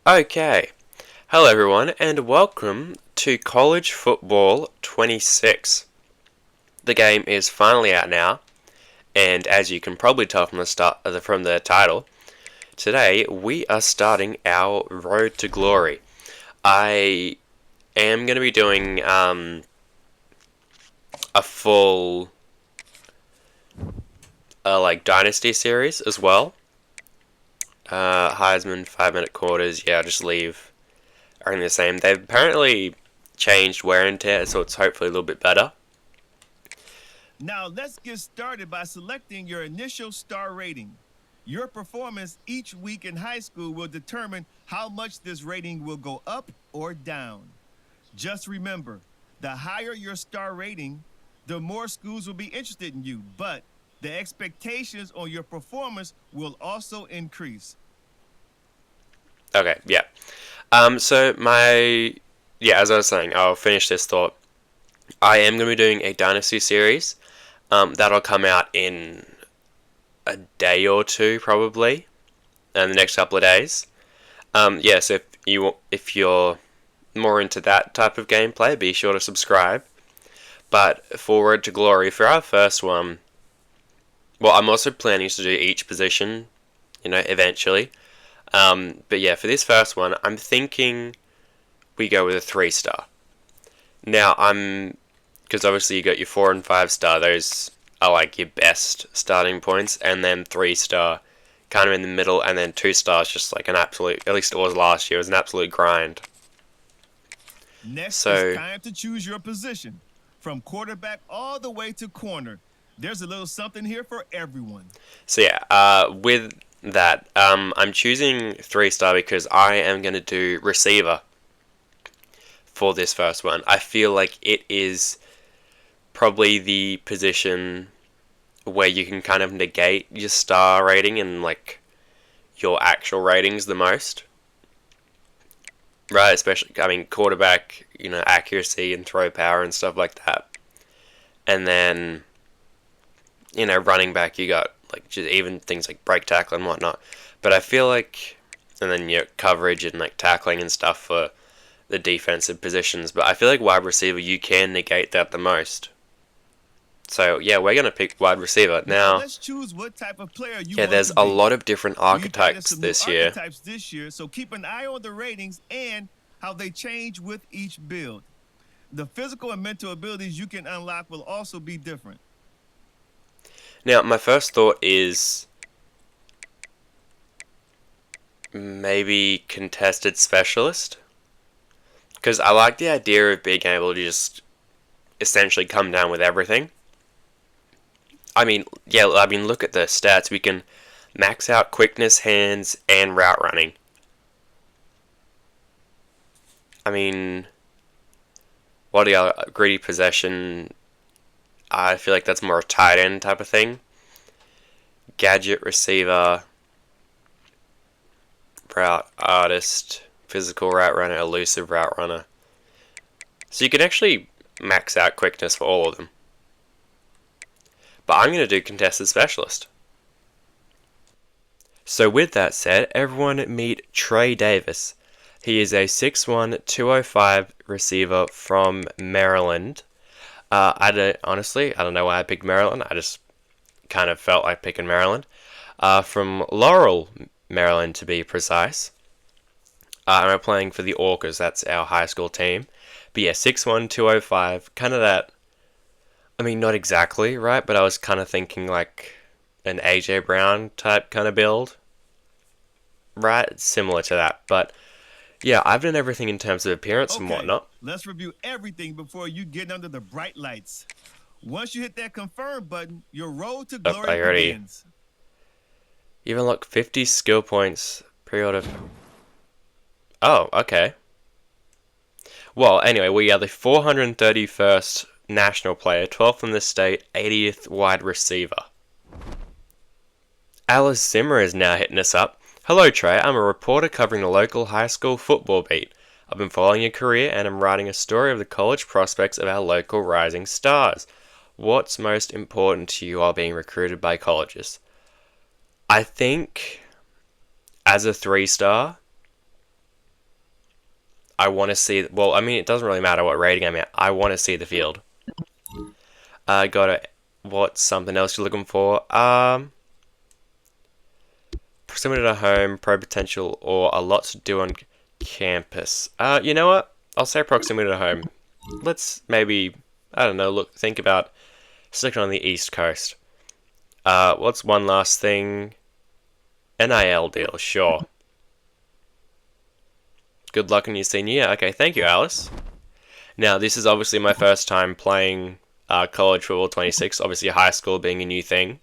Okay. Hello, everyone, and welcome to College Football 26. The game is finally out now, and as you can probably tell from the title, today we are starting our Road to Glory. I am going to be doing a full Dynasty series as well. Heisman 5 minute quarters. Yeah, I'll just leave everything the same. They've apparently changed wear and tear, so it's hopefully a little bit better. Now let's get started by selecting your initial star rating. Your performance each week in high school will determine how much this rating will go up or down. Just remember, the higher your star rating, the more schools will be interested in you, but the expectations on your performance will also increase. Okay, yeah. As I was saying, I'll finish this thought. I am going to be doing a Dynasty series. That'll come out in a day or two, probably, in the next couple of days. Yes, if you're more into that type of gameplay, be sure to subscribe. But Forward to Glory, for our first one, well, I'm also planning to do each position, eventually. But yeah, for this first one, I'm thinking we go with a 3-star. Now, because obviously you got your 4 and 5-star, those are like your best starting points, and then 3-star kind of in the middle, and then 2-star just like an absolute, at least it was last year, it was an absolute grind. Next, it's time to choose your position. From quarterback all the way to corner, there's a little something here for everyone. So yeah, with that, I'm choosing 3-star because I am going to do receiver for this first one. I feel like it is probably the position where you can kind of negate your star rating and like your actual ratings the most. Right, especially, quarterback, accuracy and throw power and stuff like that. And then, running back, you got like just even things like break tackle and whatnot. But I feel like, and then your coverage and like tackling and stuff for the defensive positions. But I feel like wide receiver, you can negate that the most. So yeah, we're gonna pick wide receiver now. Let's choose what type of player you want. Yeah, there's a lot of different archetypes this year. So keep an eye on the ratings and how they change with each build. The physical and mental abilities you can unlock will also be different. Now, my first thought is maybe contested specialist, because I like the idea of being able to just essentially come down with everything. Look at the stats. We can max out quickness, hands, and route running. What do you greedy possession? I feel like that's more a tight end type of thing. Gadget receiver, route artist, physical route runner, elusive route runner. So you can actually max out quickness for all of them. But I'm going to do contested specialist. So with that said, everyone meet Trey Davis. He is a 6'1", 205 receiver from Maryland. I don't know why I picked Maryland. I just kind of felt like picking Maryland. From Laurel, Maryland to be precise. I'm playing for the Orcas. That's our high school team. But yeah, 6'1", 205. Kind of that. Not exactly, right? But I was kind of thinking like an AJ Brown type kind of build. Right? Similar to that. But yeah, I've done everything in terms of appearance and whatnot. Let's review everything before you get under the bright lights. Once you hit that confirm button, your road to glory begins. You unlock 50 skill points pre-order. Oh, okay. Well, anyway, we are the 431st national player, 12th in the state, 80th wide receiver. Alice Zimmer is now hitting us up. Hello Trey, I'm a reporter covering the local high school football beat. I've been following your career and I'm writing a story of the college prospects of our local rising stars. What's most important to you while being recruited by colleges? I think, as a 3-star, I want to see. Well, I mean, it doesn't really matter what rating I'm at. I want to see the field. Got it. What's something else you're looking for? Proximity to home, pro potential, or a lot to do on campus. You know what? I'll say proximity to home. Let's maybe, I don't know, think about sticking on the East Coast. What's one last thing? NIL deal, sure. Good luck in your senior year. Okay, thank you, Alice. Now, this is obviously my first time playing college football 26, obviously high school being a new thing.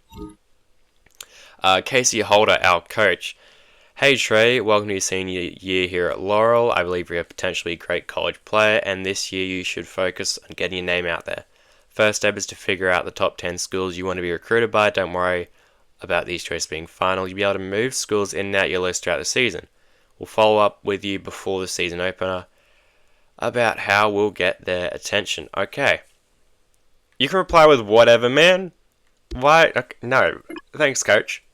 Casey Holder, our coach. Hey Trey, welcome to your senior year here at Laurel. I believe you're a potentially great college player, and this year you should focus on getting your name out there. First step is to figure out the top 10 schools you want to be recruited by. Don't worry about these choices being final. You'll be able to move schools in and out your list throughout the season. We'll follow up with you before the season opener about how we'll get their attention. Okay. You can reply with whatever, man. Why? Okay, no. Thanks, coach.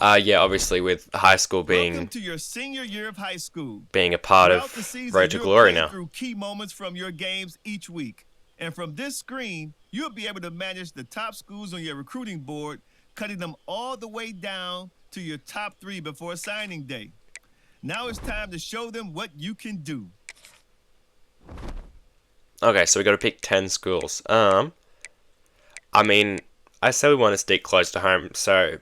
Yeah, obviously with high school Welcome to your senior year of high school. being a part Throughout of the season, Road to you'll Glory play now. through key moments from your games each week. And from this screen, you'll be able to manage the top schools on your recruiting board, cutting them all the way down to your top 3 before signing day. Now it's time to show them what you can do. Okay, so we got to pick 10 schools. I mean, I said we want to stick close to home, so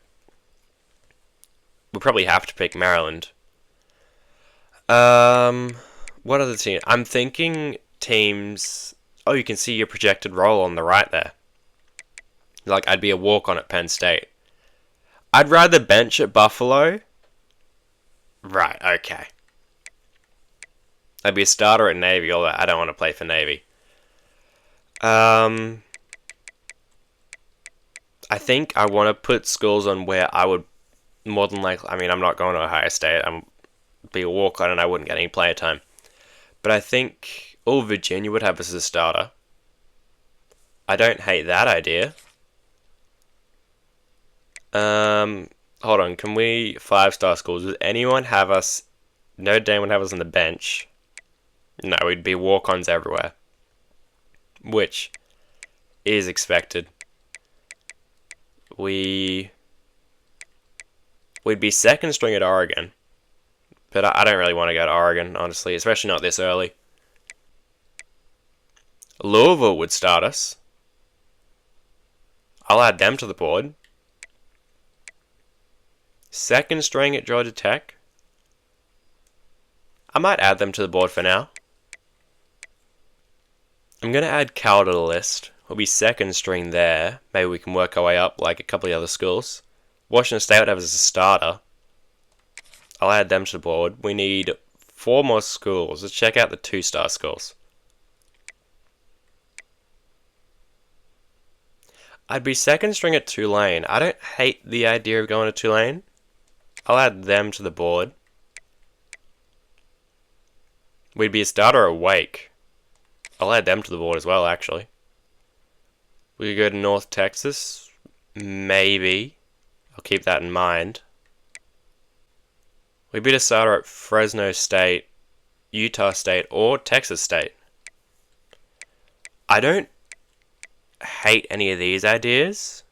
we'll probably have to pick Maryland. What other team? I'm thinking teams. Oh, you can see your projected role on the right there. Like, I'd be a walk-on at Penn State. I'd rather bench at Buffalo. Right, okay. I'd be a starter at Navy, although I don't want to play for Navy. I think I want to put schools on where I would more than likely. I mean, I'm not going to Ohio State. I'm be a walk-on and I wouldn't get any player time. But I think Virginia would have us as a starter. I don't hate that idea. Hold on. Can we 5-star schools? Does anyone have us? Notre Dame would have us on the bench. No, we'd be walk-ons everywhere, which is expected. We'd be second string at Oregon, but I don't really want to go to Oregon, honestly, especially not this early. Louisville would start us. I'll add them to the board. Second string at Georgia Tech. I might add them to the board for now. I'm going to add Cal to the list. We'll be second string there. Maybe we can work our way up like a couple of the other schools. Washington State would have us as a starter. I'll add them to the board. We need 4 more schools. Let's check out the 2-star schools. I'd be second string at Tulane. I don't hate the idea of going to Tulane. I'll add them to the board. We'd be a starter at Wake. I'll add them to the board as well, actually. We could go to North Texas. Maybe. I'll keep that in mind. We'd be a starter at Fresno State, Utah State, or Texas State. I don't hate any of these ideas,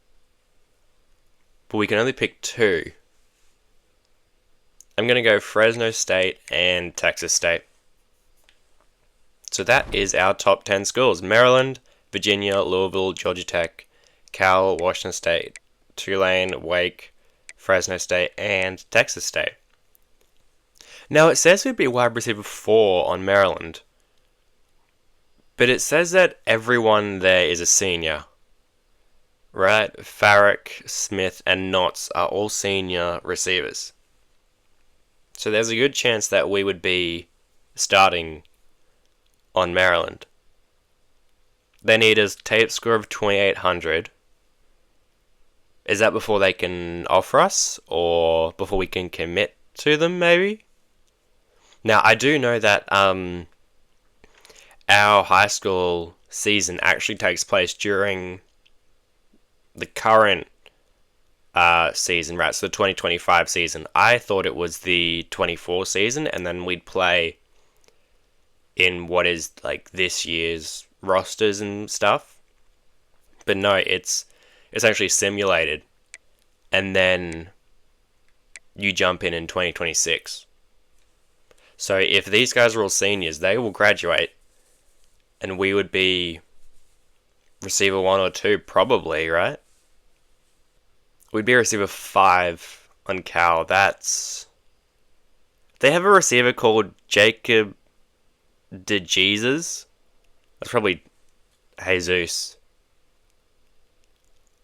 but we can only pick 2. I'm going to go Fresno State and Texas State. So that is our top 10 schools. Maryland, Virginia, Louisville, Georgia Tech, Cal, Washington State, Tulane, Wake, Fresno State, and Texas State. Now it says we'd be wide receiver 4 on Maryland, but it says that everyone there is a senior. Right? Farrick, Smith, and Knotts are all senior receivers. So there's a good chance that we would be starting on Maryland. They need a tape score of 2,800. Is that before they can offer us, or before we can commit to them, maybe? Now, I do know that our high school season actually takes place during the current season, right? So the 2025 season. I thought it was the 24 season, and then we'd play in what is like this year's rosters and stuff. But no, it's actually simulated, and then you jump in 2026. So if these guys are all seniors, they will graduate, and we would be receiver 1 or 2 probably, right? We'd be receiver 5 on Cal. They have a receiver called Jacob DeJesus. That's probably Jesus.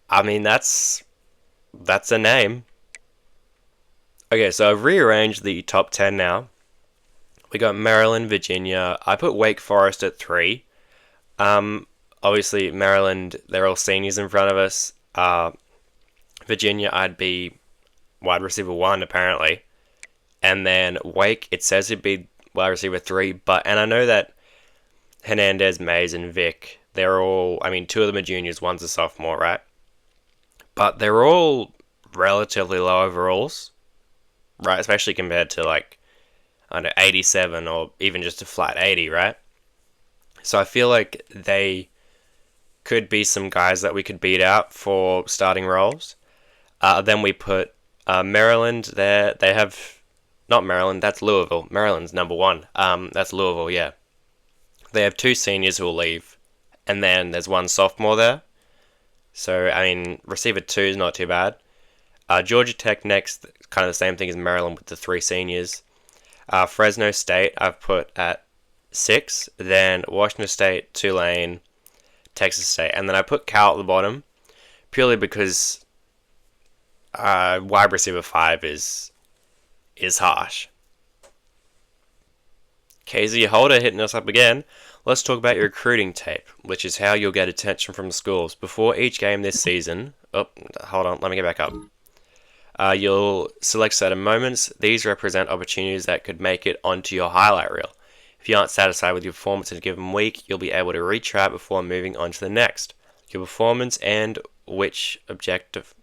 I mean, that's a name. Okay, so I've rearranged the top 10 now. We got Maryland, Virginia. I put Wake Forest at 3. Obviously, Maryland, they're all seniors in front of us. Virginia, I'd be wide receiver 1, apparently. And then Wake, it says it'd be wide receiver 3. And I know that Hernandez, Mays, and Vic, they're all, I mean, 2 of them are juniors, one's a sophomore, right? But they're all relatively low overalls, right? Especially compared to, like, I don't know, 87 or even just a flat 80, right? So I feel like they could be some guys that we could beat out for starting roles. Then we put Maryland there. They have, not Maryland, that's Louisville. Maryland's number 1. That's Louisville, yeah. They have 2 seniors who will leave, and then there's 1 sophomore there. So, I mean, receiver 2 is not too bad. Georgia Tech next, kind of the same thing as Maryland with the 3 seniors. Fresno State I've put at 6. Then Washington State, Tulane, Texas State. And then I put Cal at the bottom, purely because wide receiver 5 is harsh. KZ Holder hitting us up again. Let's talk about your recruiting tape, which is how you'll get attention from schools. Before each game this season... Oh, hold on, let me get back up. You'll select certain moments. These represent opportunities that could make it onto your highlight reel. If you aren't satisfied with your performance in a given week, you'll be able to retrack before moving on to the next. Your performance and which objective...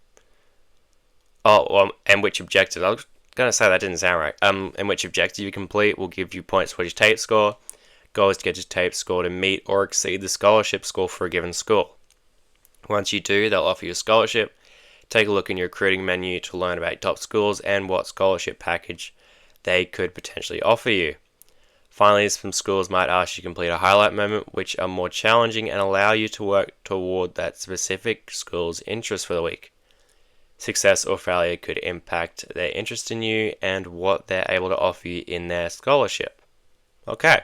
and which objective... I was going to say that didn't sound right. And which objective you complete will give you points towards your tape score. Goal is to get your tape score to meet or exceed the scholarship score for a given school. Once you do, they'll offer you a scholarship. Take a look in your recruiting menu to learn about top schools and what scholarship package they could potentially offer you. Finally, some schools might ask you to complete a highlight moment, which are more challenging and allow you to work toward that specific school's interest for the week. Success or failure could impact their interest in you and what they're able to offer you in their scholarship. Okay.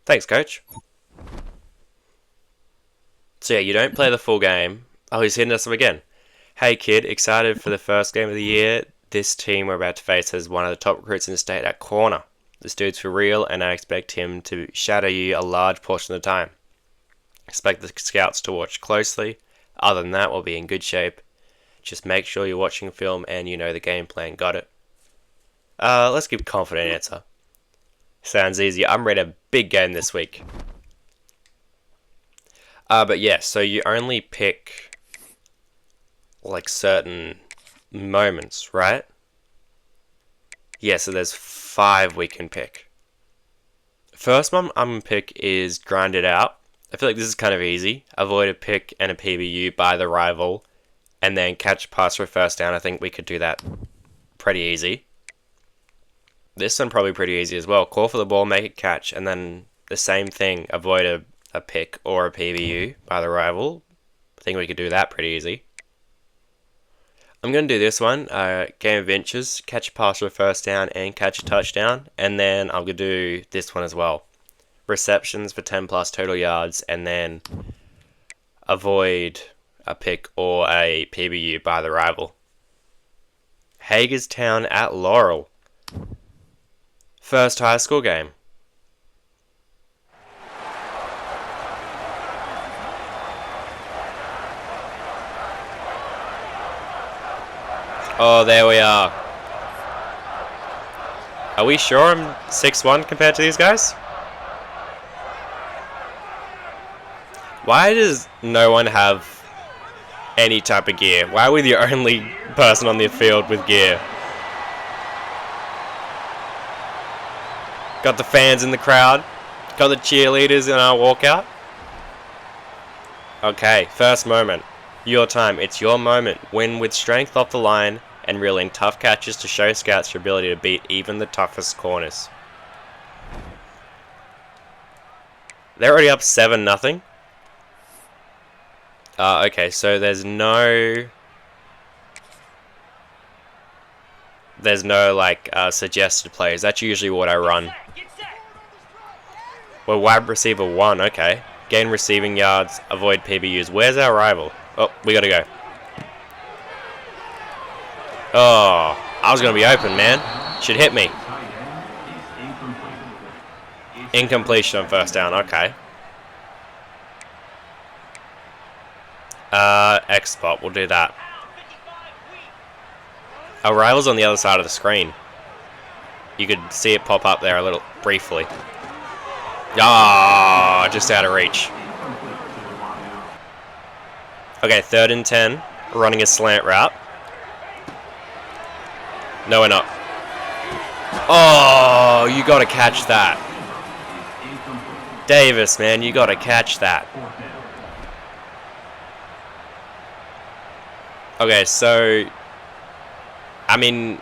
Thanks, coach. So yeah, you don't play the full game. Oh, he's hitting us up again. Hey kid, excited for the first game of the year. This team we're about to face has one of the top recruits in the state at corner. This dude's for real, and I expect him to shadow you a large portion of the time. Expect the scouts to watch closely. Other than that, we'll be in good shape. Just make sure you're watching film and you know the game plan. Got it? Let's give a confident answer. Sounds easy. I'm ready a big game this week. But yeah, so you only pick like certain moments, right? Yeah, so there's 5 we can pick. First one I'm going to pick is Grind It Out. I feel like this is kind of easy. Avoid a pick and a PBU by the rival, and then catch pass for a first down. I think we could do that pretty easy. This one probably pretty easy as well. Call for the ball, make a catch, and then the same thing. Avoid a pick or a PBU by the rival. I think we could do that pretty easy. I'm going to do this one. Game of inches, catch a pass for a first down and catch a touchdown. And then I'm going to do this one as well. Receptions for 10 plus total yards, and then avoid a pick or a PBU by the rival. Hagerstown at Laurel. First high school game. Oh, there we are. Are we sure I'm 6'1" compared to these guys? Why does no one have any type of gear? Why are we the only person on the field with gear? Got the fans in the crowd. Got the cheerleaders in our walkout. Okay, first moment. Your time. It's your moment. Win with strength off the line and reel in tough catches to show scouts your ability to beat even the toughest corners. They're already up 7-0. Okay, so there's no like suggested plays. That's usually what I run. Well, wide receiver 1, okay. Gain receiving yards, avoid PBUs. Where's our rival? Oh, we gotta go. Oh, I was gonna be open, man. Should hit me. Incompletion on first down, okay. X spot, we'll do that. Our rival's on the other side of the screen. You could see it pop up there a little briefly. Ah, just out of reach. Okay, 3rd and 10. Running a slant route. No, we're not. Oh, you gotta catch that. Davis, man, you gotta catch that. Okay, so I mean,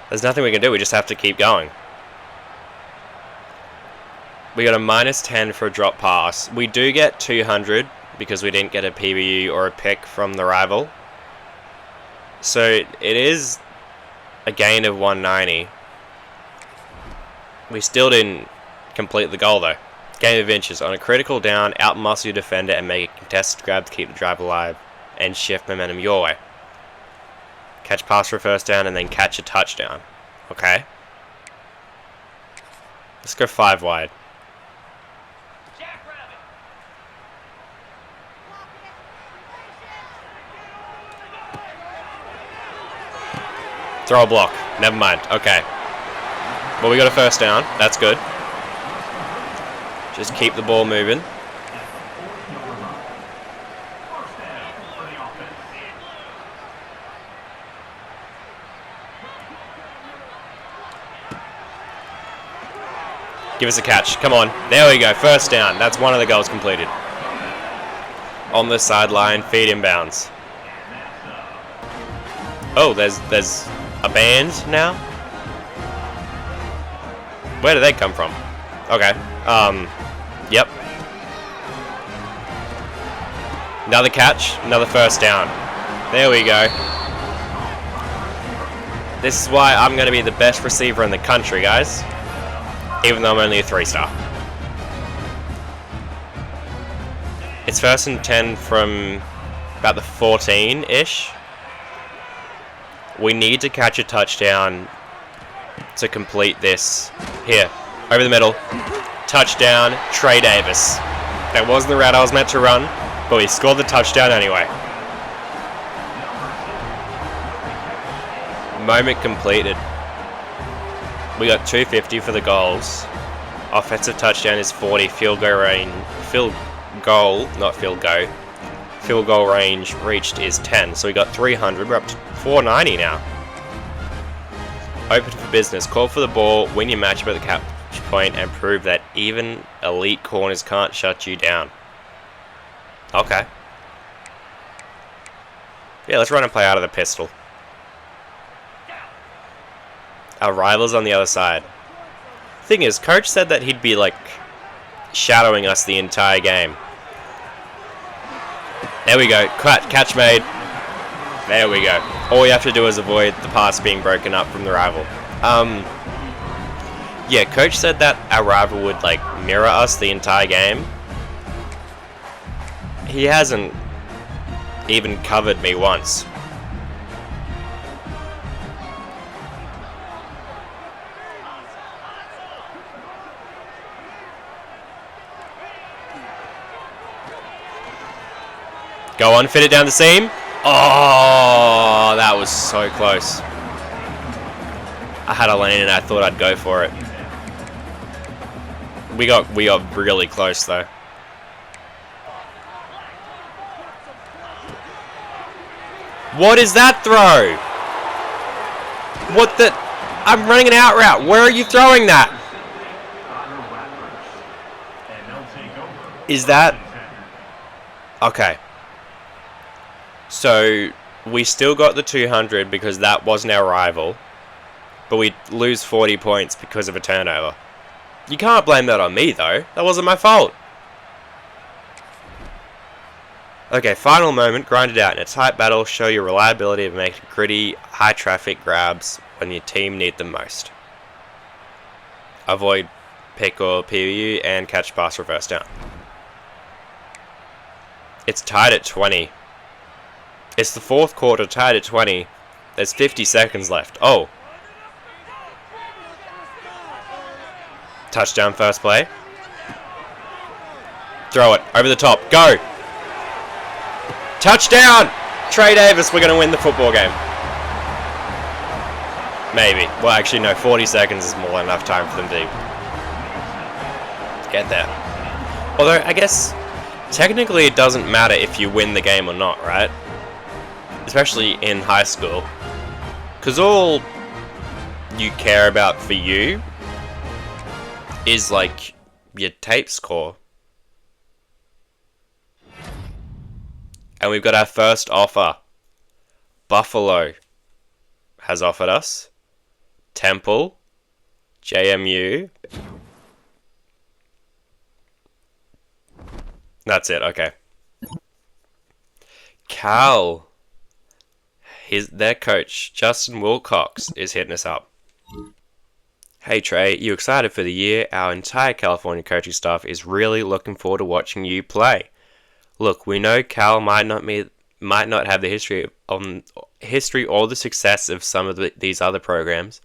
there's nothing we can do. We just have to keep going. We got a -10 for a drop pass. We do get 200 because we didn't get a PBU or a pick from the rival. So it is a gain of 190. We still didn't complete the goal though. Game of inches. On a critical down, outmuscle your defender and make a contested grab to keep the drive alive and shift momentum your way. Catch pass for a first down and then catch a touchdown. Okay. Let's go 5 wide. Throw a block. Never mind. Okay. Well, we got a first down. That's good. Just keep the ball moving. Give us a catch. Come on. There we go. First down. That's one of the goals completed. On the sideline. Feed inbounds. Oh, there's a band now? Where did they come from? Okay. Yep. Another catch. Another first down. There we go. This is why I'm going to be the best receiver in the country, guys. Even though I'm only a 3-star. It's 1st and 10 from about the 14-ish. We need to catch a touchdown to complete this. Here, over the middle. Touchdown, Trey Davis. That wasn't the route I was meant to run, but we scored the touchdown anyway. Moment completed. We got 250 for the goals. Offensive touchdown is 40. Field goal range reached is 10. So we got 300. We're up to 490 now. Open for business. Call for the ball. Win your matchup at the catch point and prove that even elite corners can't shut you down. Okay. Yeah, let's run and play out of the pistol. Our rival's on the other side. Thing is, coach said that he'd be like shadowing us the entire game. There we go. Catch made. There we go. All we have to do is avoid the pass being broken up from the rival. Yeah, coach said that our rival would like mirror us the entire game. He hasn't even covered me once. Go on, fit it down the seam. Oh, that was so close. I had a lane and I thought I'd go for it. We got really close though. What is that throw? What the? I'm running an out route. Where are you throwing that? Is that... Okay. So, we still got the 200 because that wasn't our rival. But we lose 40 points because of a turnover. You can't blame that on me, though. That wasn't my fault. Okay, final moment. Grind it out in a tight battle. Show your reliability of making gritty, high-traffic grabs when your team need them most. Avoid pick or PBU and catch pass reverse down. It's tied at 20. It's the fourth quarter, tied at 20. There's 50 seconds left. Oh. Touchdown first play. Throw it. Over the top. Go. Touchdown! Trey Davis, we're going to win the football game. Maybe. Well, actually, no. 40 seconds is more than enough time for them to get there. Although, I guess, technically it doesn't matter if you win the game or not, right? Especially in high school. Because all you care about for you is, like, your tape score. And we've got our first offer. Buffalo has offered us. Temple. JMU. That's it, okay. Cal. Their coach, Justin Wilcox, is hitting us up. Hey Trey, you excited for the year? Our entire California coaching staff is really looking forward to watching you play. Look, we know Cal might not have the history or the success of some of these other programs,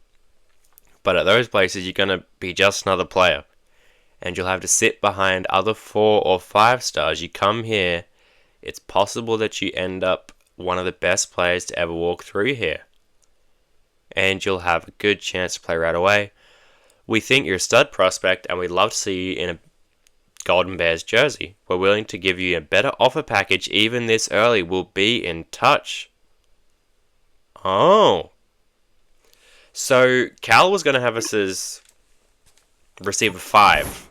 but at those places you're going to be just another player, and you'll have to sit behind other 4 or 5 stars. You come here, it's possible that you end up one of the best players to ever walk through here, and you'll have a good chance to play right away. We think you're a stud prospect, and we'd love to see you in a Golden Bears jersey. We're willing to give you a better offer package even this early. We'll be in touch. Oh. So, Cal was going to have us as receiver 5.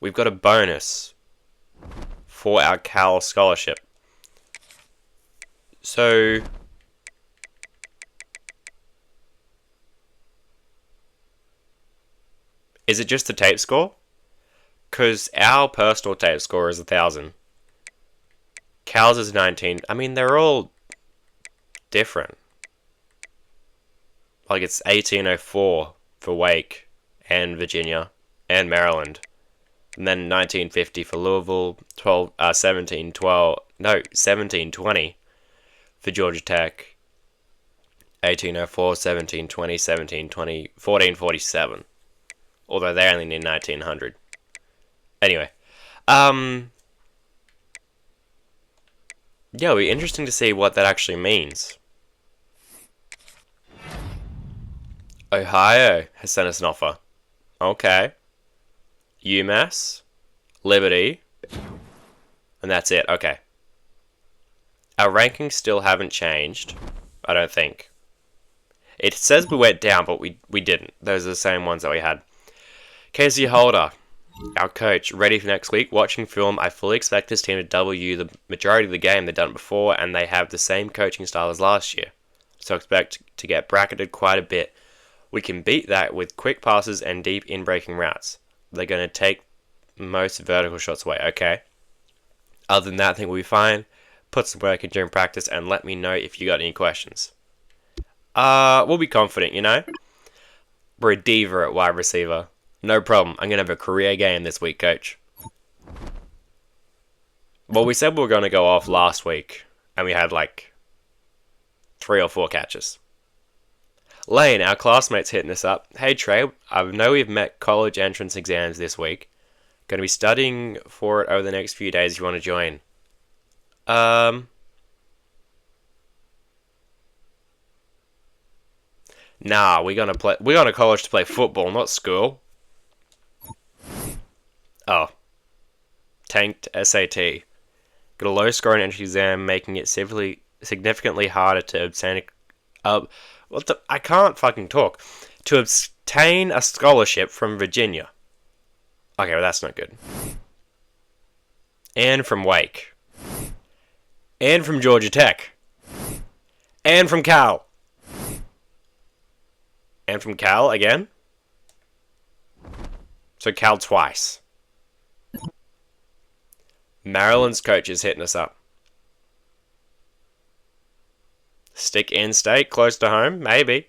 We've got a bonus for our Cal scholarship. So, is it just the tape score? Because our personal tape score is 1,000. Cal's is 19. I mean, they're all different. Like, it's 1804 for Wake and Virginia and Maryland. And then 1950 for Louisville, 1720 for Georgia Tech. 1804, 1720, 1720, 1447. Although they only need 1900. Anyway, yeah, it'll be interesting to see what that actually means. Ohio has sent us an offer. Okay. UMass, Liberty, and that's it. Okay. Our rankings still haven't changed, I don't think. It says we went down, but we didn't. Those are the same ones that we had. Casey Holder, our coach, ready for next week. Watching film, I fully expect this team to W the majority of the game. They've done it before, and they have the same coaching style as last year. So expect to get bracketed quite a bit. We can beat that with quick passes and deep in-breaking routes. They're going to take most vertical shots away. Okay. Other than that, I think we'll be fine. Put some work in during practice, and let me know if you got any questions. We'll be confident, you know? We're a diva at wide receiver. No problem. I'm going to have a career game this week, coach. Well, we said we were going to go off last week, and we had like 3 or 4 catches. Lane, our classmate's hitting us up. Hey, Trey, I know we've met college entrance exams this week. Going to be studying for it over the next few days. You want to join? Nah, we're going to college to play football, not school. Oh. Tanked SAT. Got a low score in entrance exam, making it significantly harder to obtain What the? I can't fucking talk. To obtain a scholarship from Virginia. Okay, well that's not good. And from Wake. And from Georgia Tech. And from Cal. And from Cal again. So Cal twice. Maryland's coach is hitting us up. Stick in state, close to home, maybe.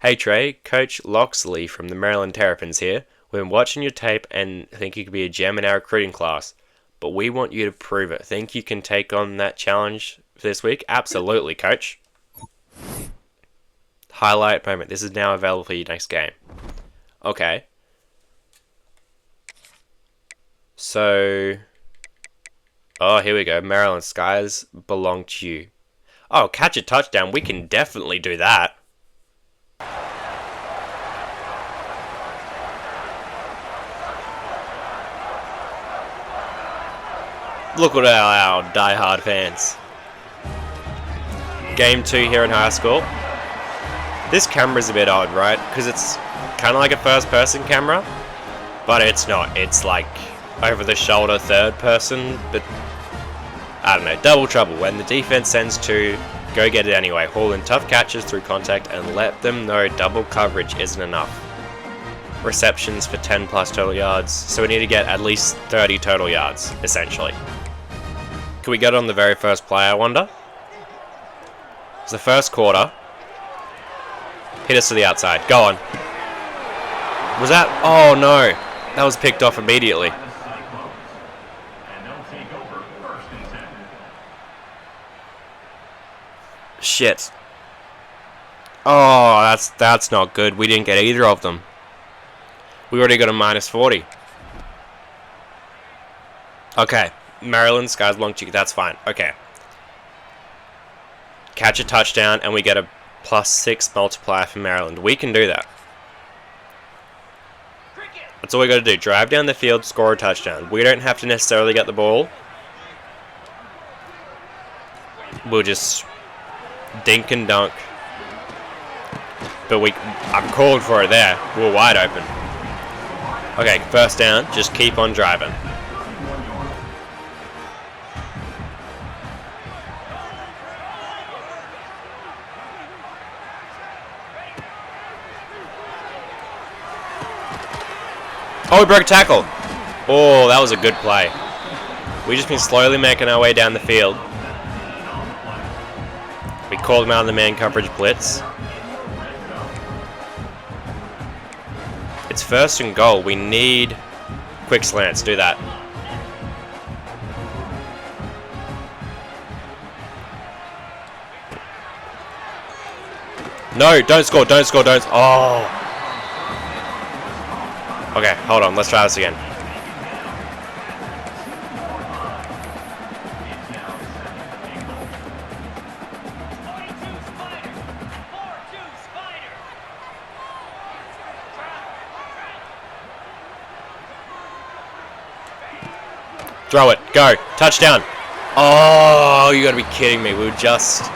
Hey Trey, Coach Loxley from the Maryland Terrapins here. We've been watching your tape and think you could be a gem in our recruiting class. But we want you to prove it. Think you can take on that challenge this week? Absolutely, Coach. Highlight moment. This is now available for your next game. Okay. So... Oh, here we go. Maryland Skies belong to you. Oh, catch a touchdown. We can definitely do that. Look at our die-hard fans. Game 2 here in high school. This camera's a bit odd, right? Because it's kind of like a first-person camera. But it's not. It's like over-the-shoulder third-person. But I don't know. Double trouble. When the defense sends 2, go get it anyway. Haul in tough catches through contact and let them know double coverage isn't enough. Receptions for 10 plus total yards. So we need to get at least 30 total yards, essentially. Can we get on the very first play, I wonder? It's the first quarter. Hit us to the outside. Go on. Was that? Oh no. That was picked off immediately. Shit. Oh, that's not good. We didn't get either of them. We already got a -40. Okay. Maryland, Skies long chicken. That's fine. Okay. Catch a touchdown and we get a +6 multiplier for Maryland. We can do that. That's all we got to do. Drive down the field, score a touchdown. We don't have to necessarily get the ball. We'll just dink and dunk. But I'm calling for it there. We're wide open. Okay, first down. Just keep on driving. Oh, we broke a tackle. Oh, that was a good play. We've just been slowly making our way down the field. We called him out on the man coverage blitz. It's first and goal. We need quick slants. Do that. No, don't score, don't score, don't. Oh. Okay, hold on. Let's try this again. Throw it. Go. Touchdown. Oh, you gotta be kidding me. We were just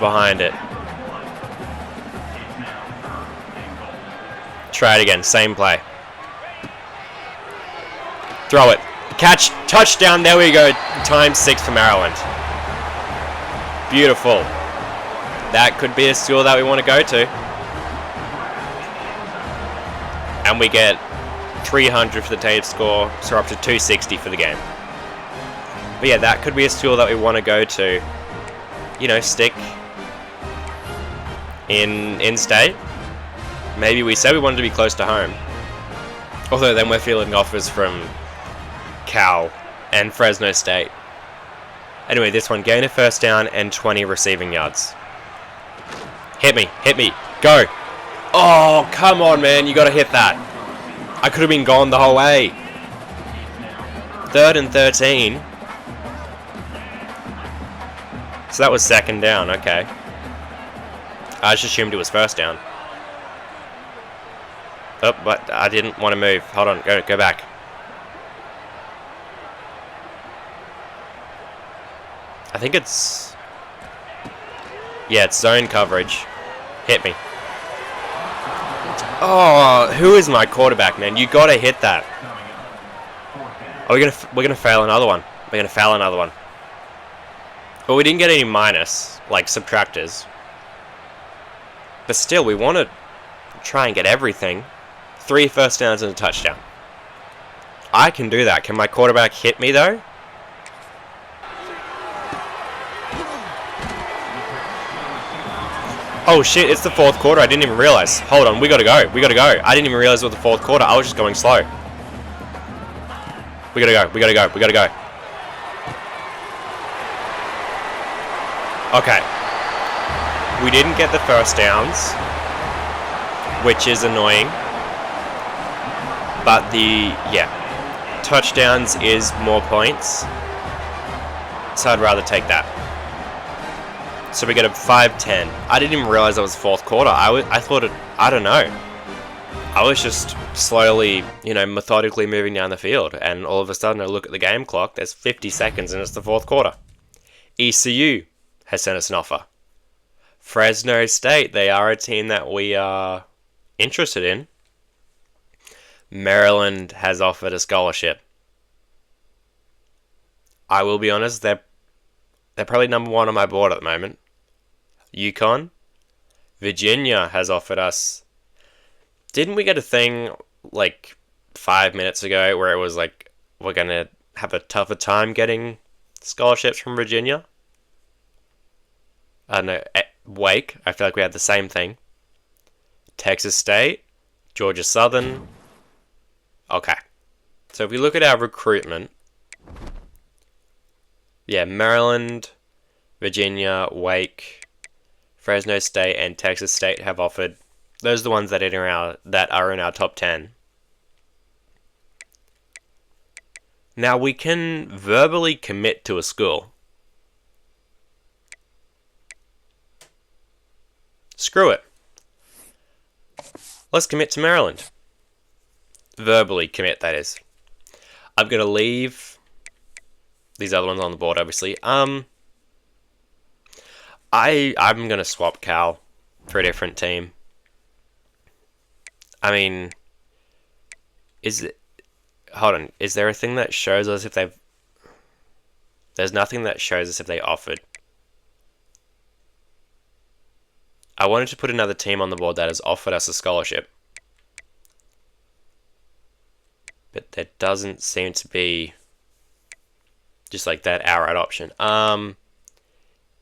behind it. Try it again. Same play. Throw it. Catch. Touchdown. There we go. ×6 for Maryland. Beautiful. That could be a school that we want to go to. And we get 300 for the tape score, so we're up to 260 for the game. But yeah, that could be a school that we want to go to. You know, stick in state. Maybe we said we wanted to be close to home. Although then we're fielding offers from Cal and Fresno State. Anyway, this one, gain a first down and 20 receiving yards. Hit me, go! Oh, come on, man, you gotta hit that. I could have been gone the whole way. 3rd and 13. So that was second down, okay. I just assumed it was first down. Oh, but I didn't want to move. Hold on, go back. I think it's... Yeah, it's zone coverage. Hit me. Oh, who is my quarterback, man? You gotta hit that. Oh, we're gonna fail another one. We're gonna fail another one. But we didn't get any minus, like subtractors. But still, we want to try and get everything. 3 first downs and a touchdown. I can do that. Can my quarterback hit me though? Oh shit, it's the 4th quarter. I didn't even realize. Hold on, we gotta go. We gotta go. I didn't even realize it was the 4th quarter. I was just going slow. We gotta go. We gotta go. We gotta go. Okay. We didn't get the first downs, which is annoying. But touchdowns is more points. So I'd rather take that. So we get a 5-10. I didn't even realize that was 4th quarter. I thought I don't know. I was just slowly, methodically moving down the field. And all of a sudden I look at the game clock. There's 50 seconds and it's the 4th quarter. ECU has sent us an offer. Fresno State, they are a team that we are interested in. Maryland has offered a scholarship. I will be honest, they're probably number 1 on my board at the moment. UConn. Virginia has offered us... Didn't we get a thing like 5 minutes ago where it was like, we're going to have a tougher time getting scholarships from Virginia? I don't know. Wake, I feel like we had the same thing. Texas State. Georgia Southern. Okay. So if we look at our recruitment... Yeah, Maryland, Virginia, Wake, Fresno State, and Texas State have offered. Those are the ones that are in our top 10. Now we can verbally commit to a school. Screw it. Let's commit to Maryland. Verbally commit, that is. I'm going to leave these other ones on the board, obviously. I'm going to swap Cal for a different team. I mean, hold on. Is there a thing that shows us if they've... There's nothing that shows us if they offered. I wanted to put another team on the board that has offered us a scholarship. But there doesn't seem to be just like that outright option.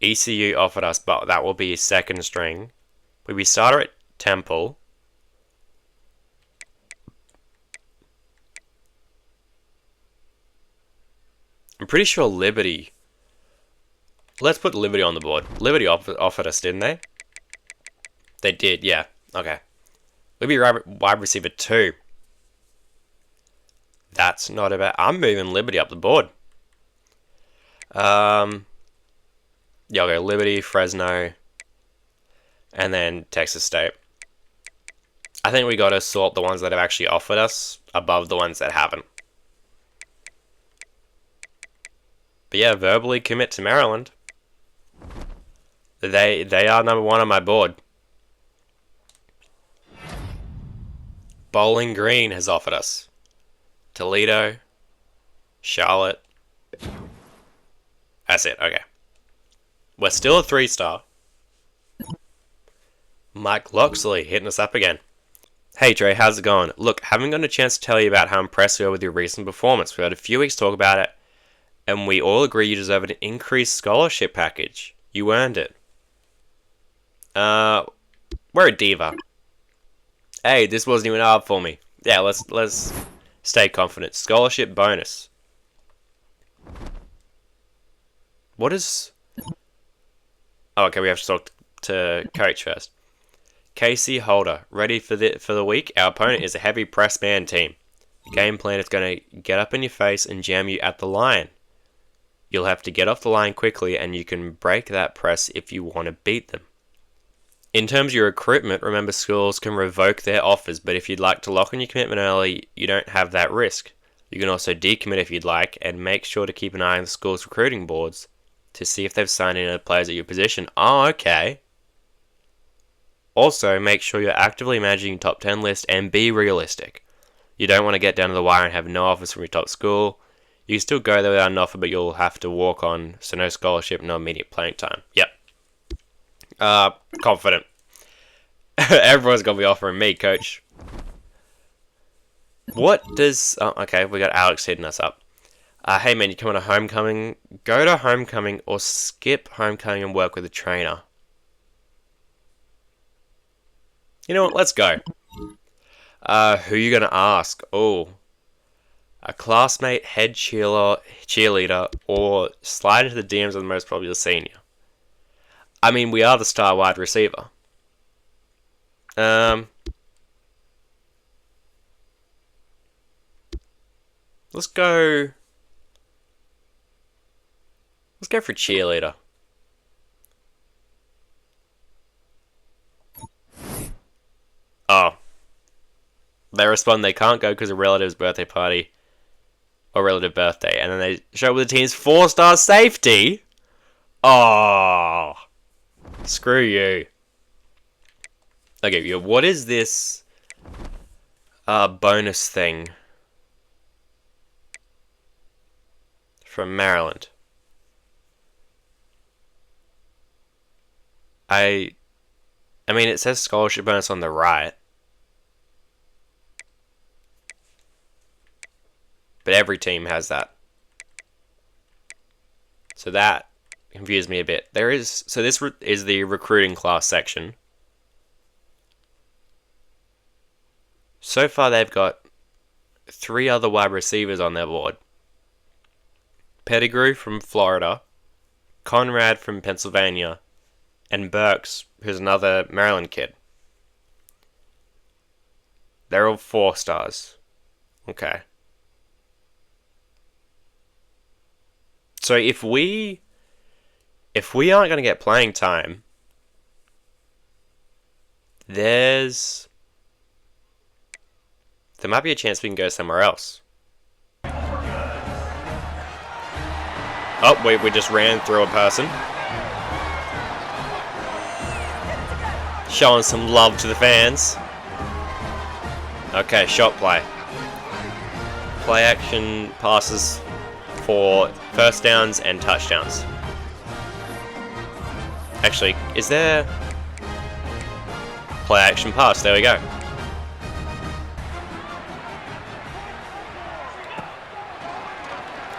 ECU offered us, but that will be second string. We starter at Temple. I'm pretty sure Liberty... Let's put Liberty on the board. Liberty offered us, didn't they? They did, yeah. Okay. Liberty wide receiver 2. That's not about... I'm moving Liberty up the board. Yeah, I'll go Liberty, Fresno, and then Texas State. I think we got to sort the ones that have actually offered us above the ones that haven't. But yeah, verbally commit to Maryland. They are number 1 on my board. Bowling Green has offered us. Toledo, Charlotte. That's it, okay. We're still a 3-star. Mike Loxley hitting us up again. Hey Dre, how's it going? Look, haven't gotten a chance to tell you about how impressed we are with your recent performance. We had a few weeks to talk about it, and we all agree you deserve an increased scholarship package. You earned it. We're a diva. Hey, this wasn't even hard for me. Yeah, let's stay confident. Scholarship bonus. What is... Oh, okay, we have to talk to coach first. Casey Holder, ready for the week? Our opponent is a heavy press man team. Game plan is going to get up in your face and jam you at the line. You'll have to get off the line quickly and you can break that press if you want to beat them. In terms of your recruitment, remember schools can revoke their offers, but if you'd like to lock in your commitment early, you don't have that risk. You can also decommit if you'd like, and make sure to keep an eye on the school's recruiting boards to see if they've signed in other players at your position. Oh, okay. Also, make sure you're actively managing your top 10 list and be realistic. You don't want to get down to the wire and have no offers from your top school. You can still go there without an offer, but you'll have to walk on, so no scholarship, no immediate playing time. Yep. Confident. Everyone's going to be offering me, coach. What does... Oh, okay, we got Alex hitting us up. Hey man, you coming to homecoming? Go to homecoming or skip homecoming and work with a trainer. You know what? Let's go. Who you gonna ask? Oh, a classmate, head cheerleader, or slide into the DMs of the most popular senior. I mean, we are the star wide receiver. Let's go. Let's go for cheerleader. Oh. They respond they can't go because of relative's birthday party. Or relative birthday. And then they show up with the team's 4-star safety. Oh. Screw you. Okay, what is this bonus thing from Maryland? I mean, it says scholarship bonus on the right. But every team has that. So that confused me a bit. So this is the recruiting class section. So far they've got 3 other wide receivers on their board. Pettigrew from Florida, Conrad from Pennsylvania, and Burks, who's another Maryland kid. They're all 4 stars. Okay. So if we aren't going to get playing time, there might be a chance we can go somewhere else. Oh, wait, we just ran through a person. Showing some love to the fans. Okay, shot play. Play action passes for first downs and touchdowns. Actually, is there... Play action pass, there we go.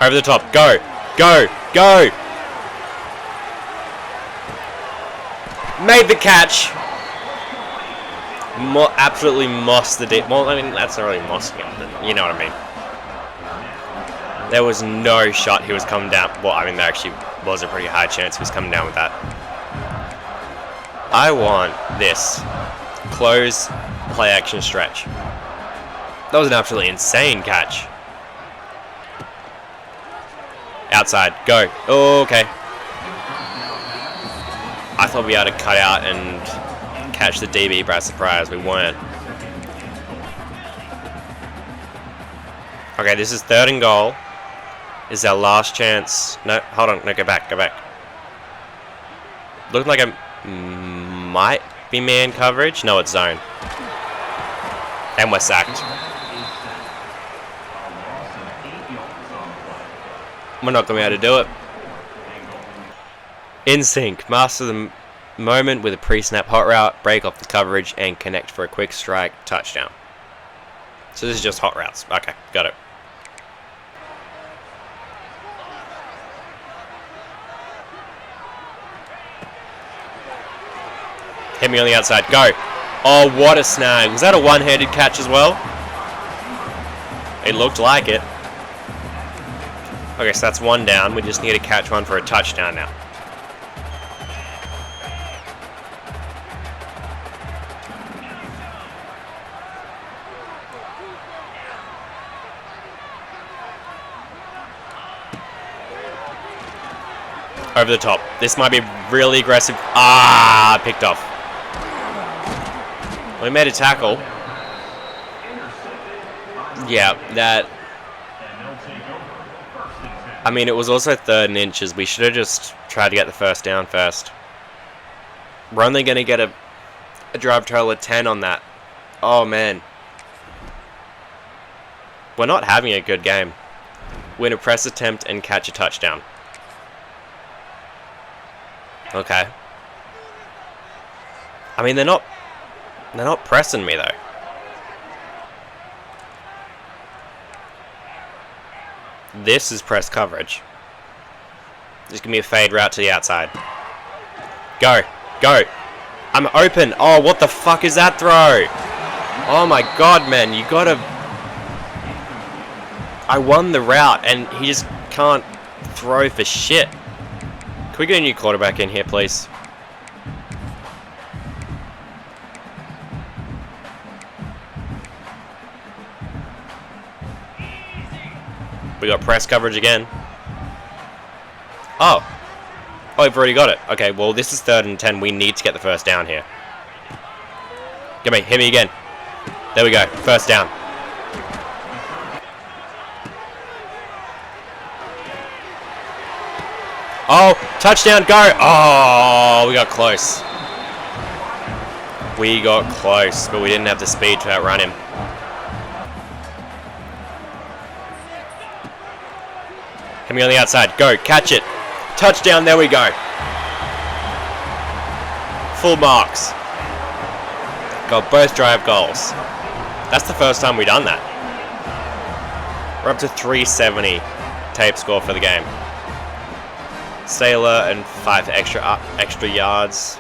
Over the top, go! Go! Go! Made the catch! Absolutely mossed the deep. Well, I mean, that's not really mossing it, but you know what I mean. There was no shot he was coming down. Well, I mean, there actually was a pretty high chance he was coming down with that. I want this. Close, play action stretch. That was an absolutely insane catch. Outside, go. Oh, okay. I thought we had to cut out and catch the DB by surprise. We weren't. Okay, this is 3rd and goal. This is our last chance. No, hold on. No, go back. Go back. Looked like it might be man coverage. No, it's zone. And we're sacked. We're not going to be able to do it. In sync. Master the moment with a pre-snap hot route, break off the coverage, and connect for a quick strike touchdown. So this is just hot routes. Okay, got it. Hit me on the outside. Go. Oh, what a snag. Was that a one-handed catch as well? It looked like it. Okay, so that's 1 down. We just need to catch one for a touchdown now. Over the top. This might be really aggressive. Ah, picked off. We made a tackle. Yeah, that... I mean, it was also 3rd and inches. We should have just tried to get the first down first. We're only going to get a drive total of 10 on that. Oh, man. We're not having a good game. Win a press attempt and catch a touchdown. Okay. I mean, they're not pressing me, though. This is press coverage. Just give me a fade route to the outside. Go. Go. I'm open. Oh, what the fuck is that throw? Oh my god, man. You gotta... I won the route, and he just can't throw for shit. Can we get a new quarterback in here, please? We got press coverage again. Oh. Oh, we've already got it. Okay, well, this is 3rd and 10. We need to get the first down here. Hit me again. There we go. First down. Oh, touchdown, go. Oh, we got close. We got close, but we didn't have the speed to outrun him. Hit me on the outside. Go, catch it. Touchdown, there we go. Full marks. Got both drive goals. That's the first time we've done that. We're up to 370 tape score for the game. Sailor and 5 extra yards.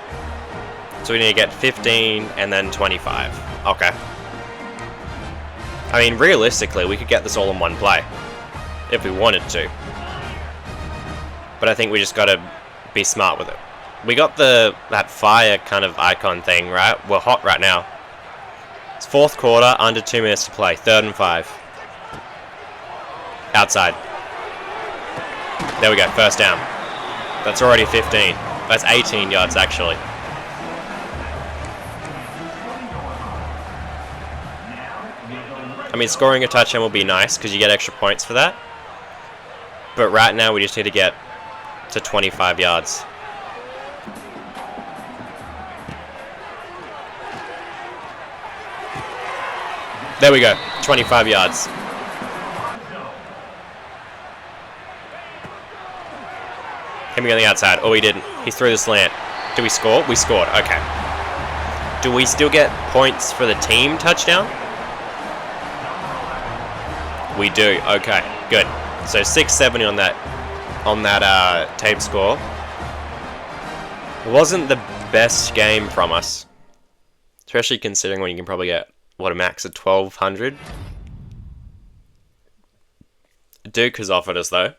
So we need to get 15 and then 25. Okay. I mean, realistically, we could get this all in one play. If we wanted to. But I think we just gotta be smart with it. We got that fire kind of icon thing, right? We're hot right now. It's 4th quarter, under 2 minutes to play. 3rd and 5. Outside. There we go, first down. That's already 15. That's 18 yards, actually. I mean, scoring a touchdown will be nice, because you get extra points for that. But right now, we just need to get to 25 yards. There we go, 25 yards. Hit me on the outside. Oh, he didn't. He threw the slant. Did we score? We scored. Okay. Do we still get points for the team touchdown? We do. Okay, good. So 670 on that tape score. Wasn't the best game from us, especially considering when you can probably get what, a max of 1200. Duke has offered us though.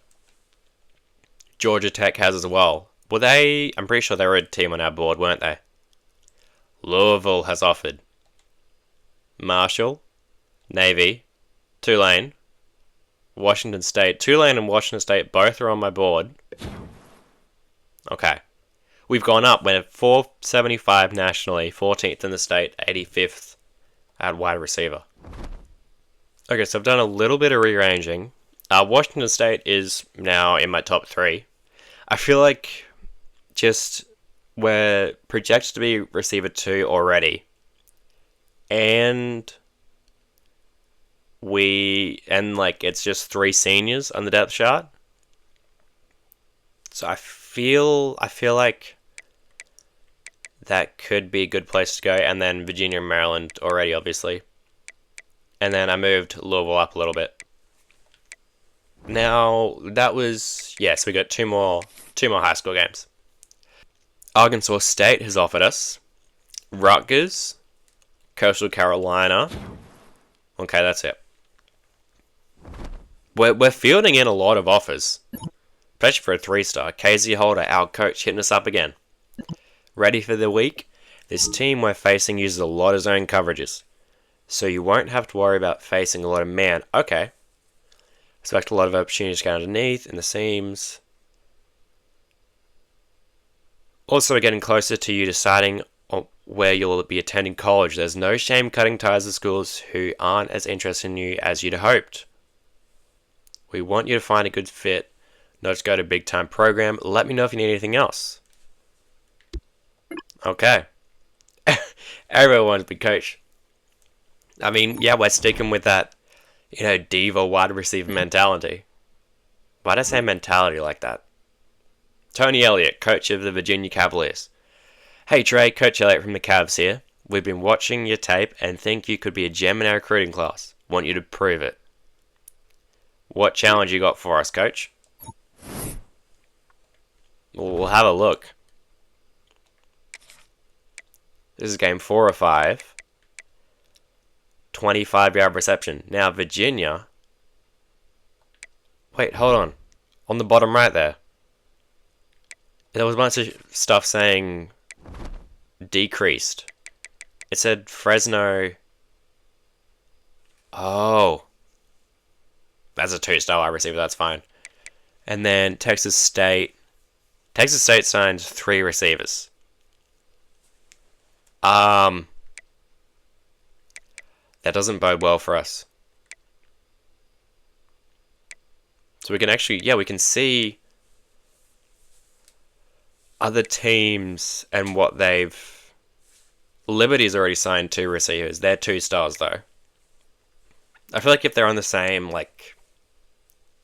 Georgia Tech has as well. Were they? I'm pretty sure they were a team on our board, weren't they? Louisville has offered. Marshall, Navy, Tulane, Washington State. Tulane and Washington State both are on my board. Okay. We've gone up. We're 475 nationally, 14th in the state, 85th at wide receiver. Okay, so I've done a little bit of rearranging. Washington State is now in my top 3. I feel like just we're projected to be receiver 2 already. And it's just 3 seniors on the depth chart. So I feel like that could be a good place to go. And then Virginia and Maryland already, obviously. And then I moved Louisville up a little bit. Now, that was... Yes, we got two more high school games. Arkansas State has offered us. Rutgers. Coastal Carolina. Okay, that's it. We're fielding in a lot of offers. Especially for a 3-star. Casey Holder, our coach, hitting us up again. Ready for the week? This team we're facing uses a lot of zone coverages. So you won't have to worry about facing a lot of man. Okay. Expect a lot of opportunities to go underneath in the seams. Also, we're getting closer to you deciding on where you'll be attending college. There's no shame cutting ties with schools who aren't as interested in you as you'd hoped. We want you to find a good fit Notes go to big time program. Let me know if you need anything else. Okay. Everyone wants to be coach. I mean, yeah, we're sticking with that, diva wide receiver mentality. Why did I say mentality like that? Tony Elliott, coach of the Virginia Cavaliers. Hey Trey, Coach Elliott from the Cavs here. We've been watching your tape and think you could be a gem in our recruiting class. Want you to prove it. What challenge you got for us, Coach? We'll have a look. This is game 4 or 5. 25-yard reception. Now Virginia. Wait, hold on. On the bottom right there. There was a bunch of stuff saying decreased. It said Fresno. Oh. That's a 2-star wide receiver, that's fine. And then Texas State. Texas State signed 3 receivers. That doesn't bode well for us. So we can actually, we can see other teams and what they've... Liberty's already signed 2 receivers. They're 2 stars, though. I feel like if they're on the same,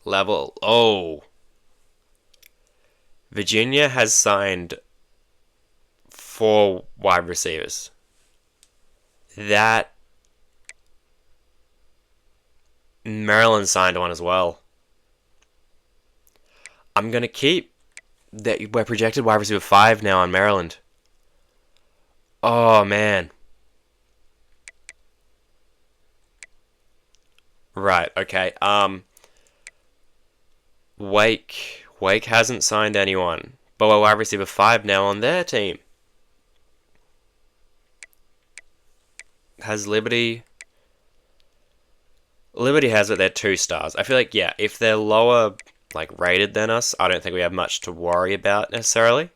level... Oh! Virginia has signed 4 wide receivers. Maryland signed one as well. I'm going to keep... We're projected wide receiver 5 now on Maryland. Oh, man. Right, okay. Wake hasn't signed anyone. But we're wide receiver 5 now on their team. Has Liberty... Liberty has it, they're 2 stars. I feel like, if they're lower, rated than us, I don't think we have much to worry about necessarily.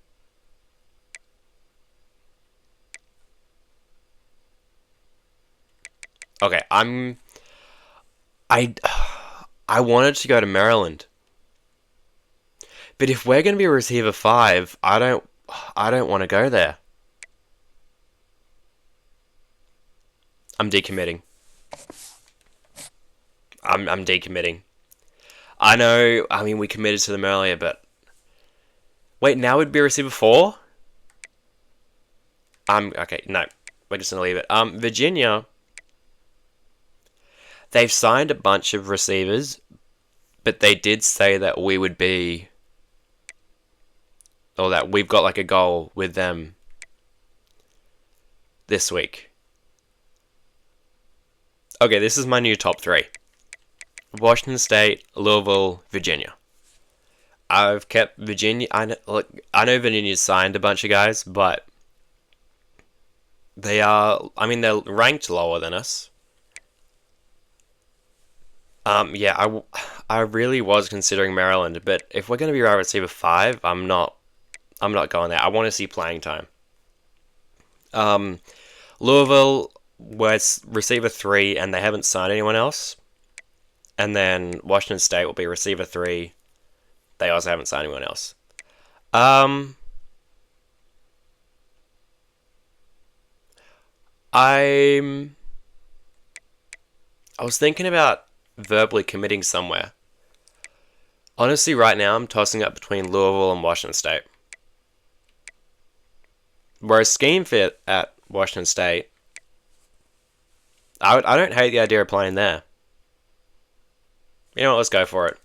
Okay, I wanted to go to Maryland. But if we're going to be receiver 5, I don't want to go there. I'm decommitting. I'm decommitting. I know, we committed to them earlier, but... Wait, now would be receiver 4? Okay, no. We're just going to leave it. Virginia... They've signed a bunch of receivers, but they did say that we would be... Or that we've got, a goal with them this week. Okay, this is my new top 3. Washington State, Louisville, Virginia. I've kept Virginia... I know Virginia's signed a bunch of guys, but... They are... they're ranked lower than us. I really was considering Maryland, but if we're going to be wide receiver 5, I'm not going there. I want to see playing time. Louisville was receiver 3, and they haven't signed anyone else. And then Washington State will be receiver 3. They also haven't signed anyone else. I was thinking about verbally committing somewhere. Honestly, right now, I'm tossing up between Louisville and Washington State. We're a scheme fit at Washington State. I don't hate the idea of playing there. You know what, let's go for it.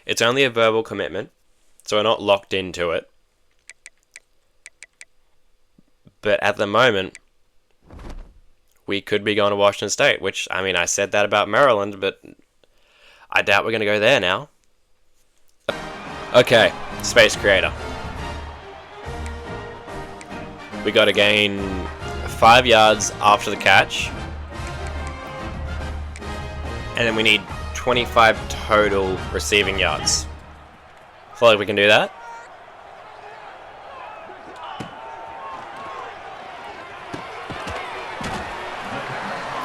It's only a verbal commitment, so we're not locked into it. But at the moment, we could be going to Washington State, which, I said that about Maryland, but I doubt we're going to go there now. Okay, Space Creator. We got to gain 5 yards after the catch. And then we need 25 total receiving yards. Feel like we can do that.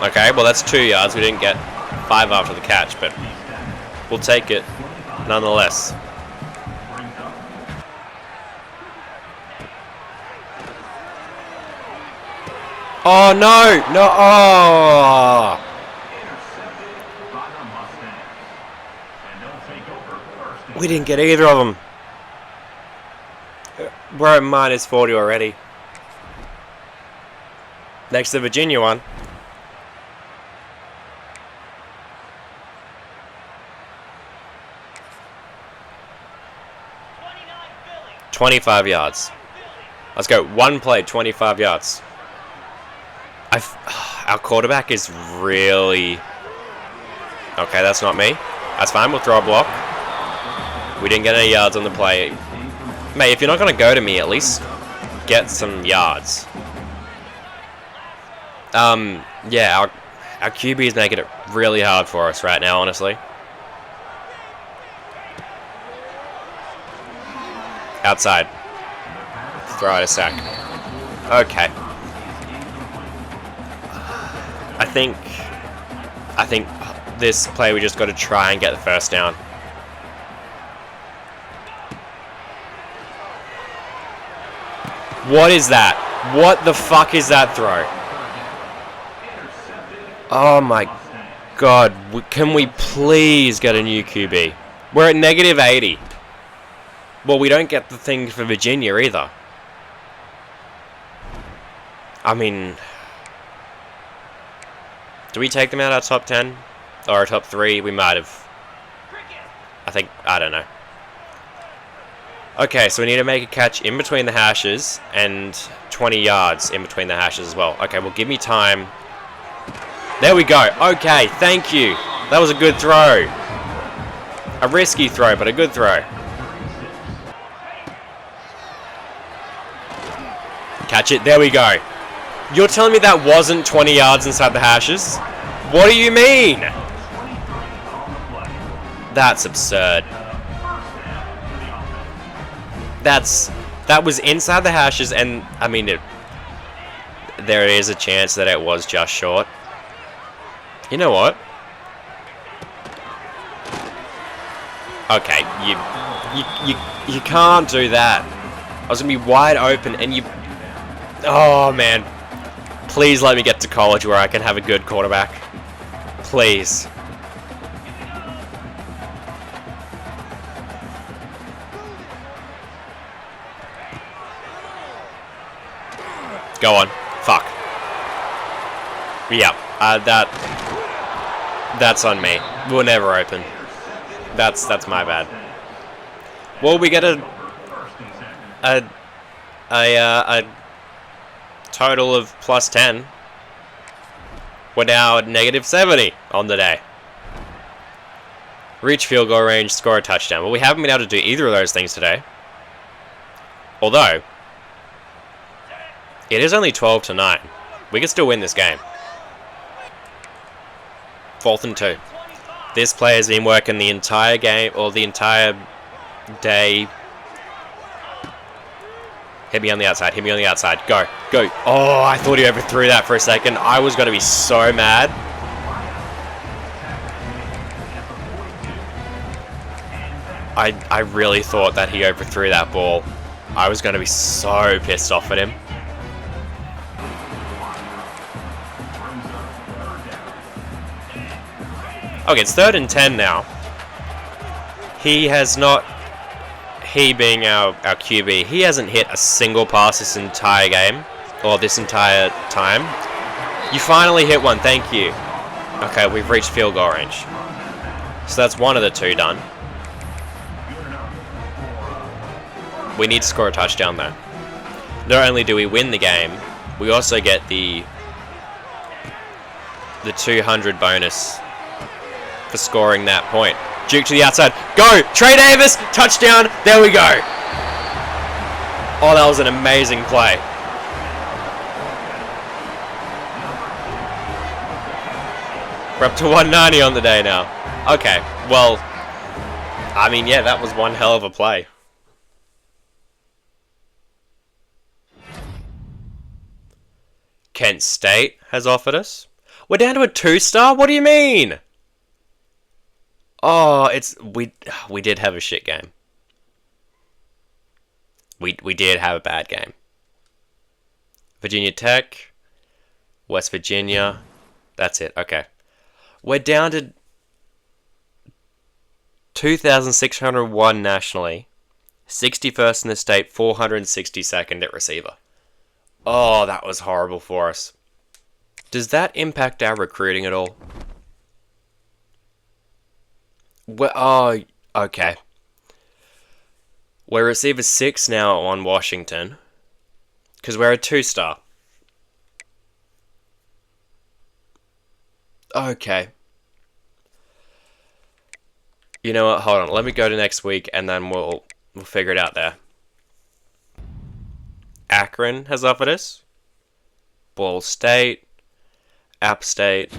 Okay, well that's 2 yards. We didn't get 5 after the catch, but we'll take it nonetheless. Oh no! No! Oh! We didn't get either of them. We're at minus 40 already. Next to the Virginia one. $25 yards. Let's go. One play, 25 yards. Our quarterback is really... Okay, that's not me. That's fine, we'll throw a block. We didn't get any yards on the play. Mate, if you're not going to go to me, at least get some yards. Yeah, our QB is making it really hard for us right now, honestly. Outside. Throw out a sack. Okay. I think this play we just got to try and get the first down. What is that? What the fuck is that throw? Oh my god. Can we please get a new QB? We're at negative 80. Well, we don't get the thing for Virginia either. I mean... Do we take them out our top 10? Or our top 3? We might have. I don't know. Okay, so we need to make a catch in between the hashes and 20 yards in between the hashes as well. Okay, well, give me time. There we go. Okay, thank you. That was a good throw. A risky throw, but a good throw. Catch it. There we go. You're telling me that wasn't 20 yards inside the hashes? What do you mean? That's absurd. That was inside the hashes, and I mean, there is a chance that it was just short. You know what? Okay, you can't do that. I was gonna be wide open, and you. Oh man, please let me get to college where I can have a good quarterback. Please. Go on. Fuck. Yeah. That's on me. We'll never open. That's my bad. Well, we get a total of plus 10. We're now at negative 70 on the day. Reach field goal range, score a touchdown. Well, we haven't been able to do either of those things today. Although, it is only 12-9. We can still win this game. 4th and 2. This player has been working the entire game, or the entire day. Hit me on the outside, hit me on the outside. Go, go. Oh, I thought he overthrew that for a second. I was going to be so mad. I really thought that he overthrew that ball. I was going to be so pissed off at him. Okay, it's 3rd and 10 now. He has not... He being our QB, he hasn't hit a single pass this entire game. Or this entire time. You finally hit one, thank you. Okay, we've reached field goal range. So that's one of the 2 done. We need to score a touchdown though. Not only do we win the game, we also get the 200 bonus for scoring that point. Duke to the outside. Go! Trey Davis! Touchdown! There we go! Oh, that was an amazing play. We're up to 190 on the day now. Okay, well, I mean, yeah, that was one hell of a play. Kent State has offered us. We're down to a 2-star? What do you mean? Oh, we did have a shit game. We did have a bad game. Virginia Tech, West Virginia. That's it. Okay. We're down to 2,601 nationally, 61st in the state, 462nd at receiver. Oh, that was horrible for us. Does that impact our recruiting at all? Oh, okay. We're receiver 6 now on Washington, because we're a 2-star. Okay. You know what? Hold on. Let me go to next week, and then we'll figure it out there. Akron has offered us. Ball State. App State.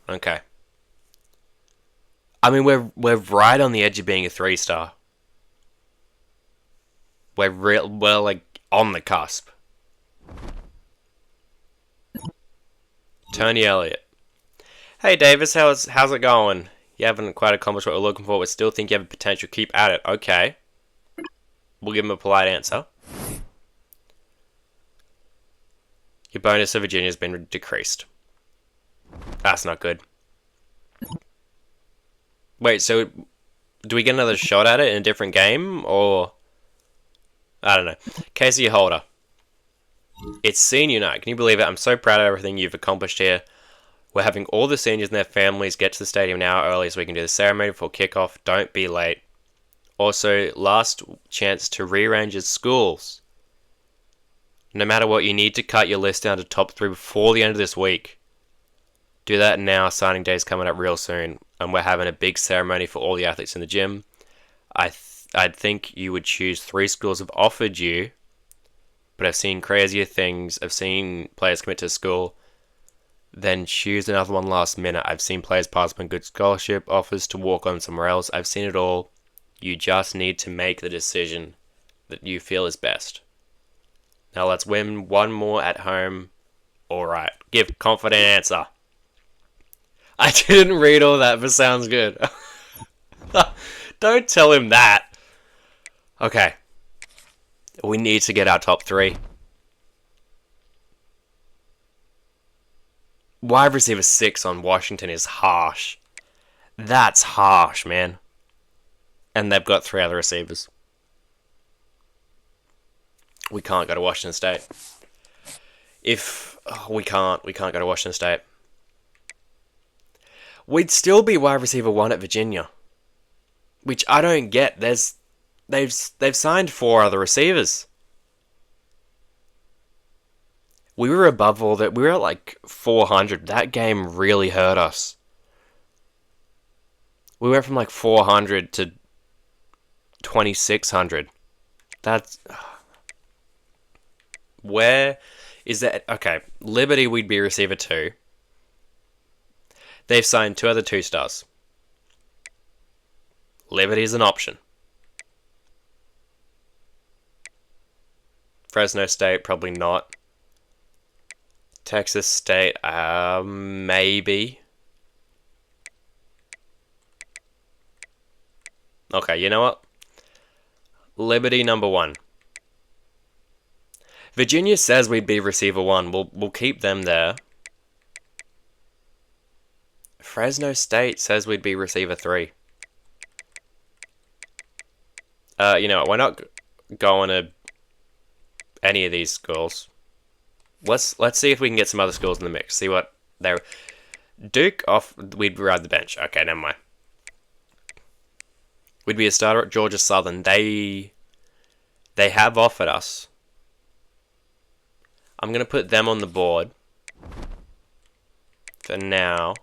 Okay. I mean, we're right on the edge of being a 3-star. We're like on the cusp. Tony Elliott. Hey Davis, how's it going? You haven't quite accomplished what we're looking for, but still think you have potential. Keep at it. Okay. We'll give him a polite answer. Your bonus of Virginia has been decreased. That's not good. Wait, so do we get another shot at it in a different game, or I don't know. Casey Holder. It's senior night. Can you believe it? I'm so proud of everything you've accomplished here. We're having all the seniors and their families get to the stadium an hour early so we can do the ceremony before kickoff. Don't be late. Also, last chance to rearrange your schools. No matter what, you need to cut your list down to top 3 before the end of this week. Do that now. Signing day is coming up real soon, and we're having a big ceremony for all the athletes in the gym. I'd think you would choose 3 schools have offered you, but I've seen crazier things. I've seen players commit to school, then choose another one last minute. I've seen players pass up on good scholarship offers to walk on somewhere else. I've seen it all. You just need to make the decision that you feel is best. Now let's win one more at home. Alright, give confident answer. I didn't read all that, but sounds good. Don't tell him that. Okay. We need to get our top 3. Wide receiver 6 on Washington is harsh. That's harsh, man. And they've got 3 other receivers. We can't go to Washington State. We can't go to Washington State. We'd still be wide receiver 1 at Virginia, which I don't get. They've signed 4 other receivers. We were above all that. We were at like 400. That game really hurt us. We went from like 400 to 2,600. That's... Where is that? Okay, Liberty we'd be receiver 2. They've signed 2 other 2-stars. Liberty's an option. Fresno State, probably not. Texas State, maybe. Okay, you know what? Liberty number 1. Virginia says we'd be receiver 1. We'll keep them there. Fresno State says we'd be receiver 3. You know what? We're not going to any of these schools. Let's see if we can get some other schools in the mix. See what they're... Duke off. We'd ride the bench. Okay, never mind. We'd be a starter at Georgia Southern. They have offered us. I'm gonna put them on the board for now.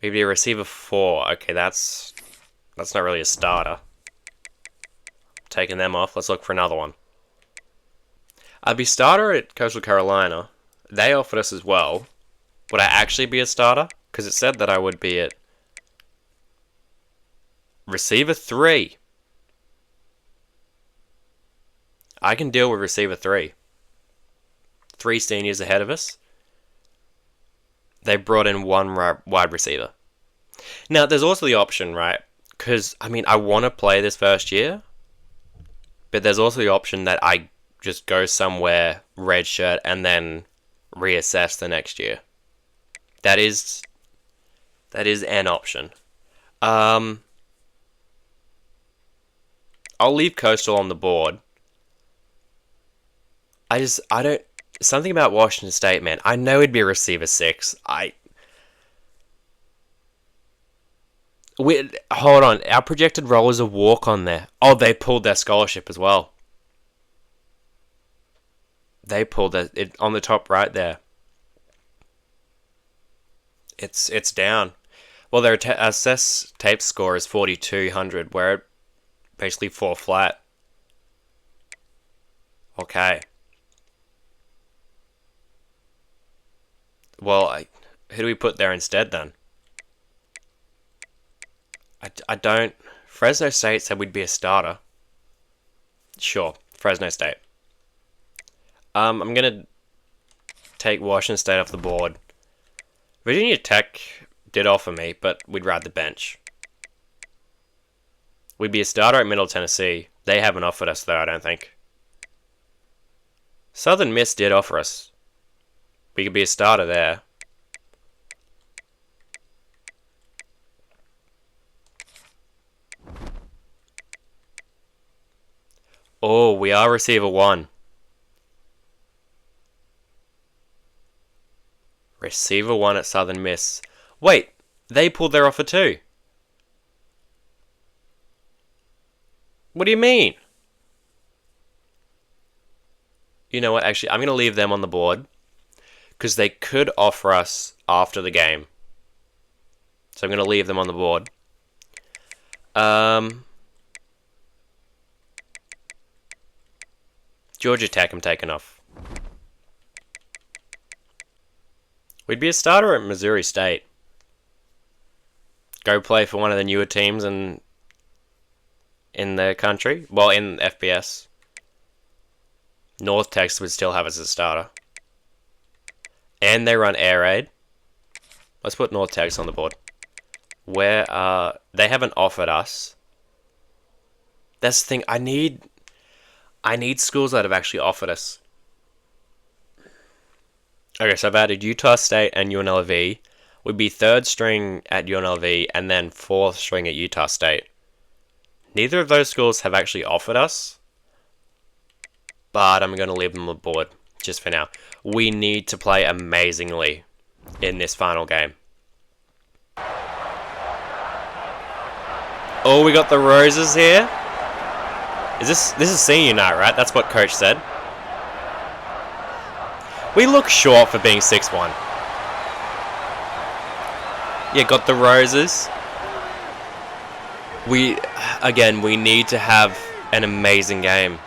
We'd be a receiver 4. Okay, that's not really a starter. Taking them off. Let's look for another one. I'd be starter at Coastal Carolina. They offered us as well. Would I actually be a starter? Because it said that I would be at receiver 3. I can deal with receiver 3. 3 seniors ahead of us. They brought in 1 wide receiver. Now, there's also the option, right? Because, I mean, I want to play this first year, but there's also the option that I just go somewhere, redshirt, and then reassess the next year. That is an option. I'll leave Coastal on the board. I don't... Something about Washington State, man. I know it'd be receiver 6. Hold on. Our projected role is a walk-on there. Oh, they pulled their scholarship as well. They pulled it on the top right there. It's down. Well, their assess tape score is 4,200. We're basically 4 flat. Okay. Well, who do we put there instead then? I don't... Fresno State said we'd be a starter. Sure, Fresno State. I'm going to take Washington State off the board. Virginia Tech did offer me, but we'd rather bench. We'd be a starter at Middle Tennessee. They haven't offered us, though, I don't think. Southern Miss did offer us. We could be a starter there. Oh, we are receiver 1. Receiver 1 at Southern Miss. Wait, they pulled their offer too. What do you mean? You know what, actually, I'm going to leave them on the board. Because they could offer us after the game. So I'm going to leave them on the board. Georgia Tech I'm taking off. We'd be a starter at Missouri State. Go play for one of the newer teams in the country. Well, in FBS. North Texas would still have us as a starter. And they run air raid. Let's put North Texas on the board. They haven't offered us. That's the thing. I need schools that have actually offered us. Okay, so I've added Utah State and UNLV. We'd be 3rd string at UNLV and then 4th string at Utah State. Neither of those schools have actually offered us, but I'm going to leave them on the board just for now. We need to play amazingly in this final game. Oh, we got the Roses here. This is senior night, right? That's what coach said. We look short for being 6'1". Yeah, got the Roses. We need to have an amazing game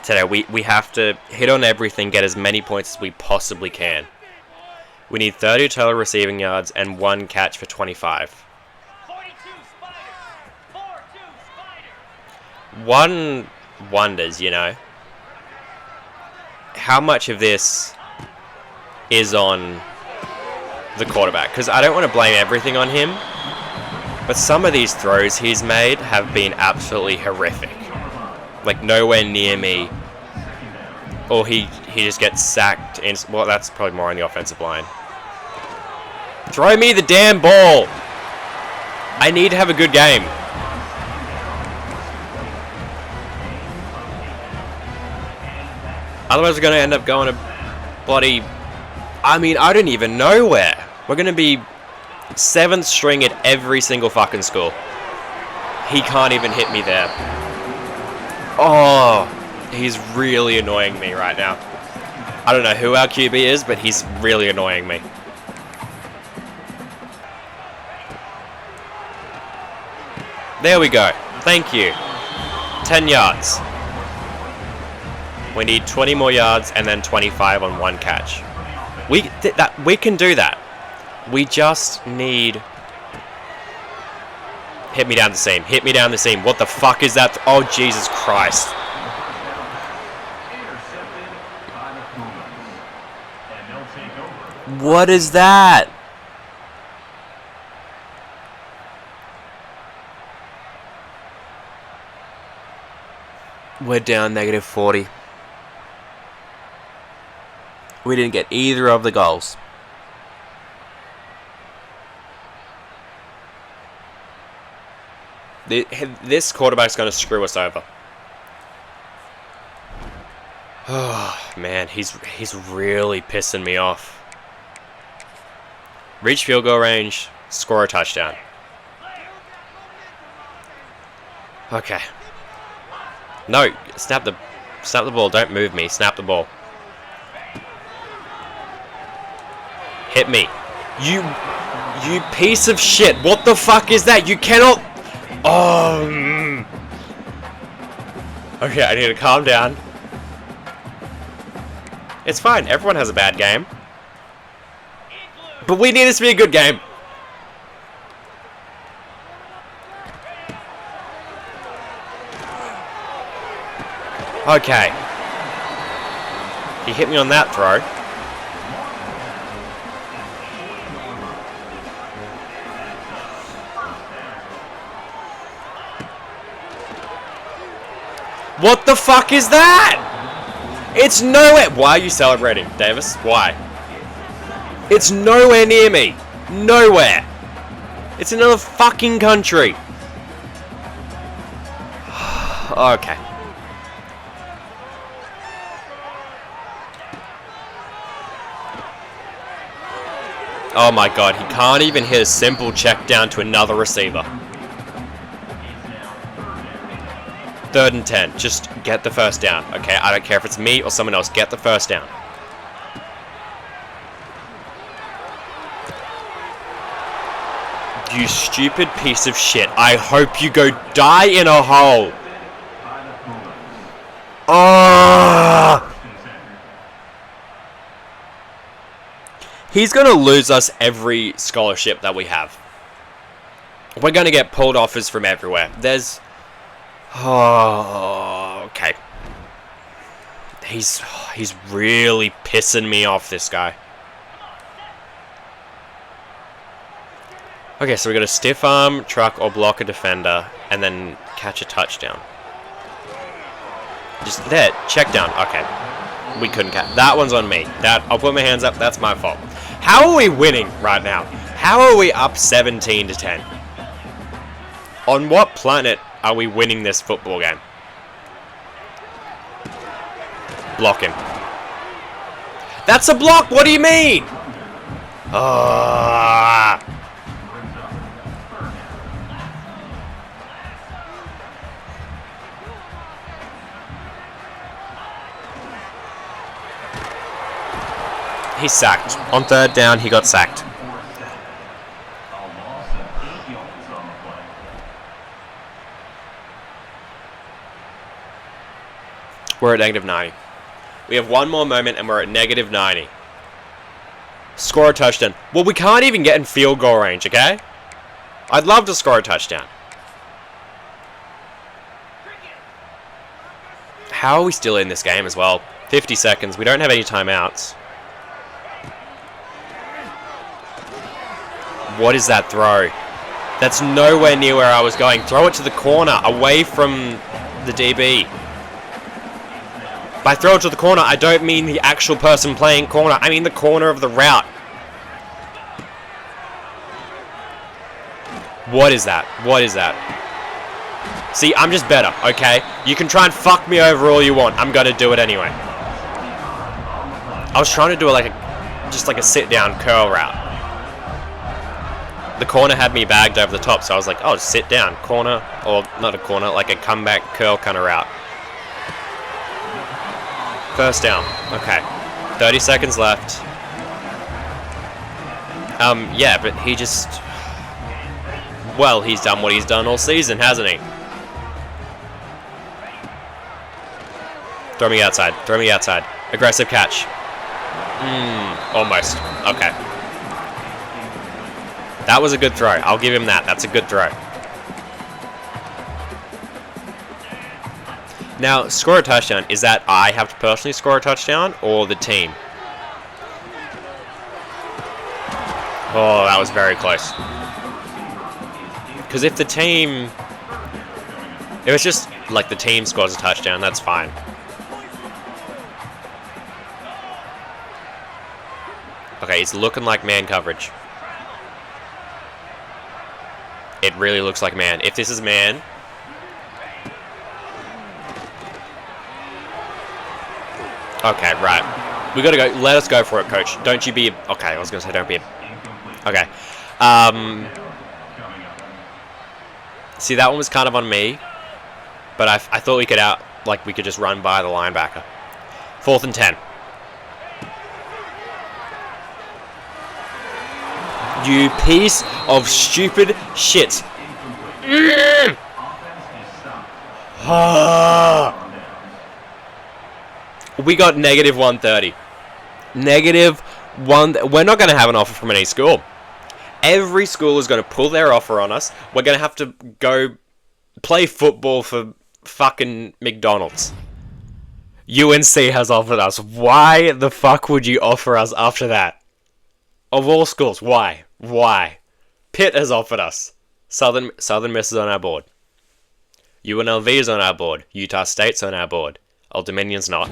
today. We have to hit on everything, get as many points as we possibly can. We need 30 total receiving yards and 1 catch for 25. 1 wonders, you know, how much of this is on the quarterback. Because I don't want to blame everything on him, but some of these throws he's made have been absolutely horrific. Like, nowhere near me. Or he just gets sacked. Well, that's probably more on the offensive line. Throw me the damn ball! I need to have a good game. Otherwise, we're going to end up going to bloody... I mean, I don't even know where. We're going to be 7th string at every single fucking school. He can't even hit me there. Oh, he's really annoying me right now. I don't know who our QB is, but he's really annoying me. There we go. Thank you. 10 yards. We need 20 more yards and then 25 on 1 catch. We can do that. We just need... Hit me down the seam. Hit me down the seam. What the fuck is that? Oh, Jesus Christ. What is that? We're down -40. We didn't get either of the goals. This quarterback's going to screw us over. Oh, man, he's really pissing me off. Reach field goal range, score a touchdown. Okay. No, snap the ball. Don't move me. Snap the ball. Hit me. You piece of shit. What the fuck is that? You cannot... Oh. Okay, I need to calm down. It's fine. Everyone has a bad game. But we need this to be a good game. Okay. He hit me on that throw. What the fuck is that? It's nowhere. Why are you celebrating, Davis? Why? It's nowhere near me. Nowhere. It's another fucking country. Okay. Oh my god, he can't even hit a simple check down to another receiver. 3rd and 10. Just get the first down, okay? I don't care if it's me or someone else. Get the first down. You stupid piece of shit. I hope you go die in a hole. Oh! He's going to lose us every scholarship that we have. We're going to get pulled offers from everywhere. There's... Oh, okay. He's really pissing me off, this guy. Okay, so we got a stiff arm, truck, or block a defender, and then catch a touchdown. Just there, check down. Okay, we couldn't catch. That one's on me. I'll put my hands up. That's my fault. How are we winning right now? How are we up 17-10? On what planet are we winning this football game? Block him. That's a block! What do you mean? He's sacked. On 3rd down, he got sacked. We're at -90. We have one more moment and we're at -90. Score a touchdown. Well, we can't even get in field goal range, okay? I'd love to score a touchdown. How are we still in this game as well? 50 seconds. We don't have any timeouts. What is that throw? That's nowhere near where I was going. Throw it to the corner, away from the DB. By throw it to the corner, I don't mean the actual person playing corner. I mean the corner of the route. What is that? What is that? See, I'm just better, okay? You can try and fuck me over all you want. I'm gonna do it anyway. I was trying to do it just like a sit-down curl route. The corner had me bagged over the top, so I was like, oh, just sit down. Corner, or not a corner, like a comeback curl kind of route. First down. Okay. 30 seconds left. Yeah, but he just... Well, he's done what he's done all season, hasn't he? Throw me outside. Throw me outside. Aggressive catch. Almost. Okay. That was a good throw. I'll give him that. That's a good throw. Now, score a touchdown. Is that I have to personally score a touchdown or the team? Oh, that was very close. Because if the team... It was just... like the team scores a touchdown, that's fine. Okay, it's looking like man coverage. It really looks like man. If this is man... Okay, right. We gotta go. Let us go for it, coach. Don't you be a... Okay, I was gonna say don't be a... Okay. See, that one was kind of on me. But I thought we could we could just run by the linebacker. 4th and 10. You piece of stupid shit. We got negative 130. Negative 1... We're not going to have an offer from any school. Every school is going to pull their offer on us. We're going to have to go play football for fucking McDonald's. UNC has offered us. Why the fuck would you offer us after that? Of all schools, why? Why? Pitt has offered us. Southern Miss is on our board. UNLV is on our board. Utah State's on our board. Old Dominion's not.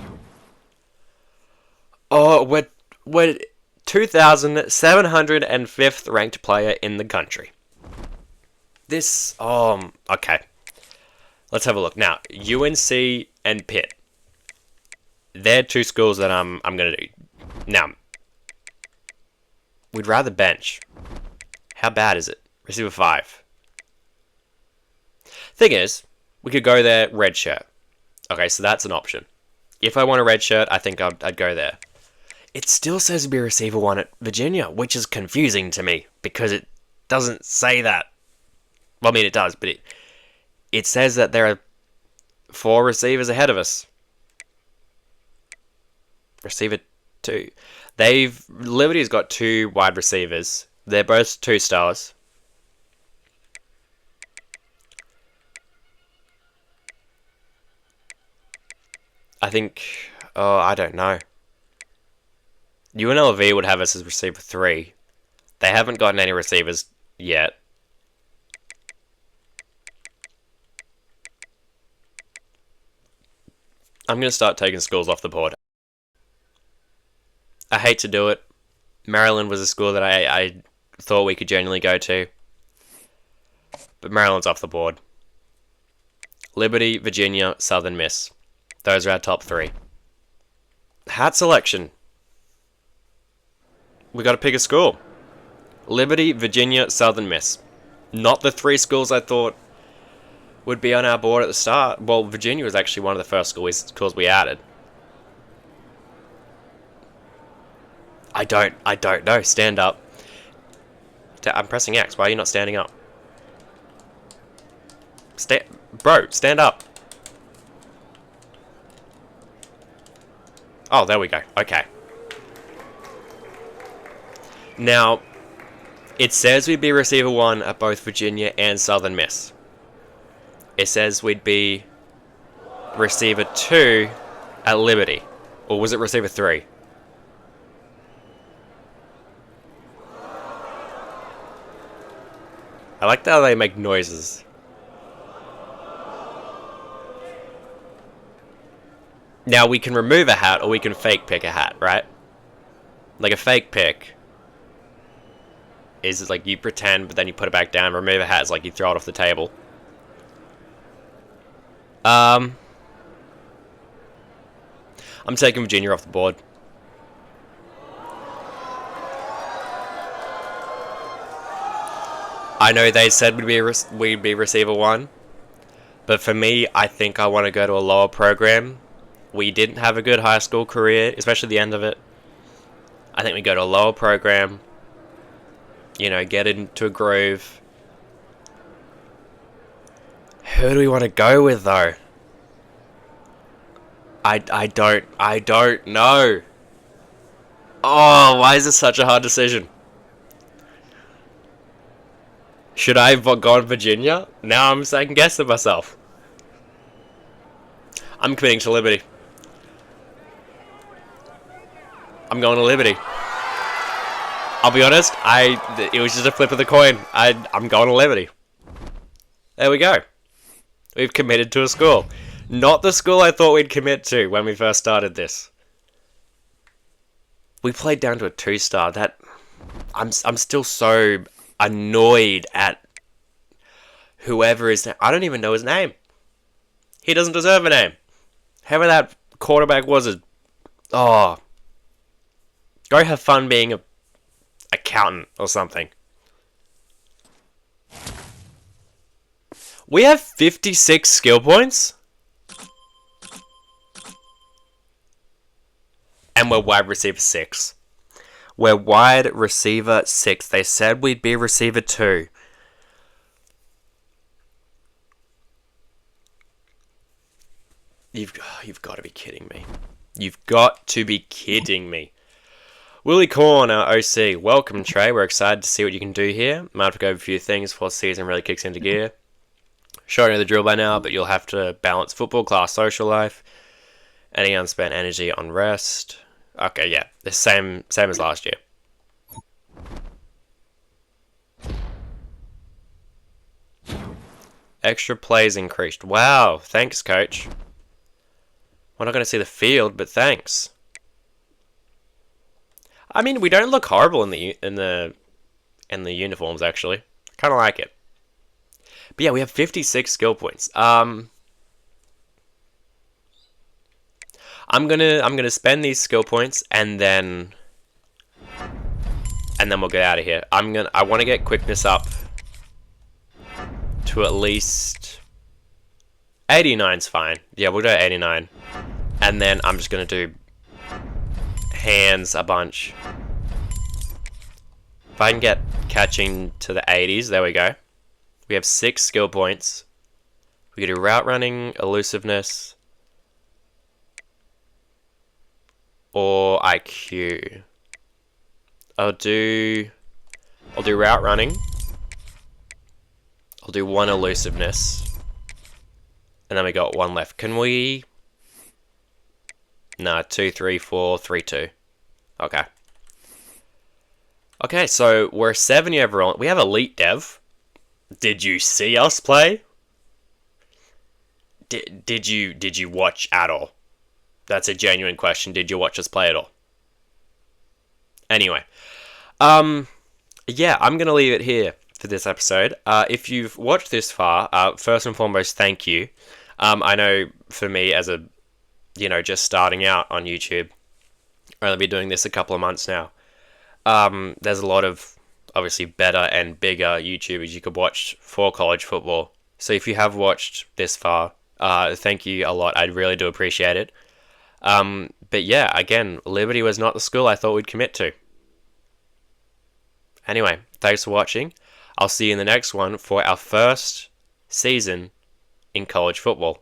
Oh, we're 2,705th ranked player in the country. This, okay. Let's have a look. Now, UNC and Pitt. They're two schools that I'm going to do. Now, we'd rather bench. How bad is it? Receiver 5. Thing is, we could go there red shirt. Okay, so that's an option. If I want a red shirt, I think I'd go there. It still says to be receiver 1 at Virginia, which is confusing to me because it doesn't say that. Well, I mean, it does, but it says that there are 4 receivers ahead of us. Receiver 2. Liberty's got 2 wide receivers. They're both 2 stars. I think... Oh, I don't know. UNLV would have us as receiver 3. They haven't gotten any receivers yet. I'm going to start taking schools off the board. I hate to do it. Maryland was a school that I thought we could genuinely go to. But Maryland's off the board. Liberty, Virginia, Southern Miss. Those are our top 3. Hat selection. We got to pick a school. Liberty, Virginia, Southern Miss. Not the 3 schools I thought would be on our board at the start. Well, Virginia was actually one of the first schools we added. I don't know. Stand up. I'm pressing X. Why are you not standing up? Bro, stand up. Oh, there we go. Okay. Now, it says we'd be receiver 1 at both Virginia and Southern Miss. It says we'd be receiver 2 at Liberty. Or was it receiver 3? I like how they make noises. Now, we can remove a hat or we can fake pick a hat, right? Like a fake pick is like you pretend, but then you put it back down. Remove a hat is like you throw it off the table. I'm taking Virginia off the board. I know they said we'd be receiver 1, but for me, I think I want to go to a lower program. We didn't have a good high school career, especially the end of it. I think we go to a lower program. You know, get into a groove. Who do we want to go with, though? I don't know. Oh, why is this such a hard decision? Should I have gone Virginia? Now I'm second guessing myself. I'm committing to Liberty. I'm going to Liberty. I'll be honest, it was just a flip of the coin. I'm going to Liberty. There we go. We've committed to a school. Not the school I thought we'd commit to when we first started this. We played down to a 2-star. I'm still so annoyed at whoever is. I don't even know his name. He doesn't deserve a name. Whoever that quarterback was. Go have fun being a accountant or something. We have 56 skill points? And we're wide receiver 6. We're wide receiver 6. They said we'd be receiver 2. You've got to be kidding me. You've got to be kidding me. Willie Corn, our OC. Welcome, Trey. We're excited to see what you can do here. Might have to go over a few things before the season really kicks into gear. Sure, I know the drill by now, but you'll have to balance football, class, social life. Any unspent energy on rest. Okay, yeah. The same as last year. Extra plays increased. Wow, thanks, coach. We're not going to see the field, but thanks. I mean, we don't look horrible in the uniforms, actually. Kind of like it. But yeah, we have 56 skill points. I'm gonna spend these skill points and then we'll get out of here. I want to get quickness up to at least 89's fine. Yeah, we'll do 89. And then I'm just gonna do hands a bunch. If I can get catching to the 80s, there we go. We have 6 skill points. We can do route running, elusiveness, or IQ. I'll do route running. I'll do 1 elusiveness. And then we got 1 left. Can we? Nah, 2, 3, 4, 3, 2. Okay. Okay, so we're 70 overall. We have elite dev. Did you see us play? Did you watch at all? That's a genuine question. Did you watch us play at all? Anyway, yeah, I'm gonna leave it here for this episode. If you've watched this far, first and foremost, thank you. I know for me as a just starting out on YouTube, I've only been doing this a couple of months now. There's a lot of obviously better and bigger YouTubers you could watch for college football. So if you have watched this far, thank you a lot. I really do appreciate it. But yeah, again, Liberty was not the school I thought we'd commit to. Anyway, thanks for watching. I'll see you in the next one for our first season in college football.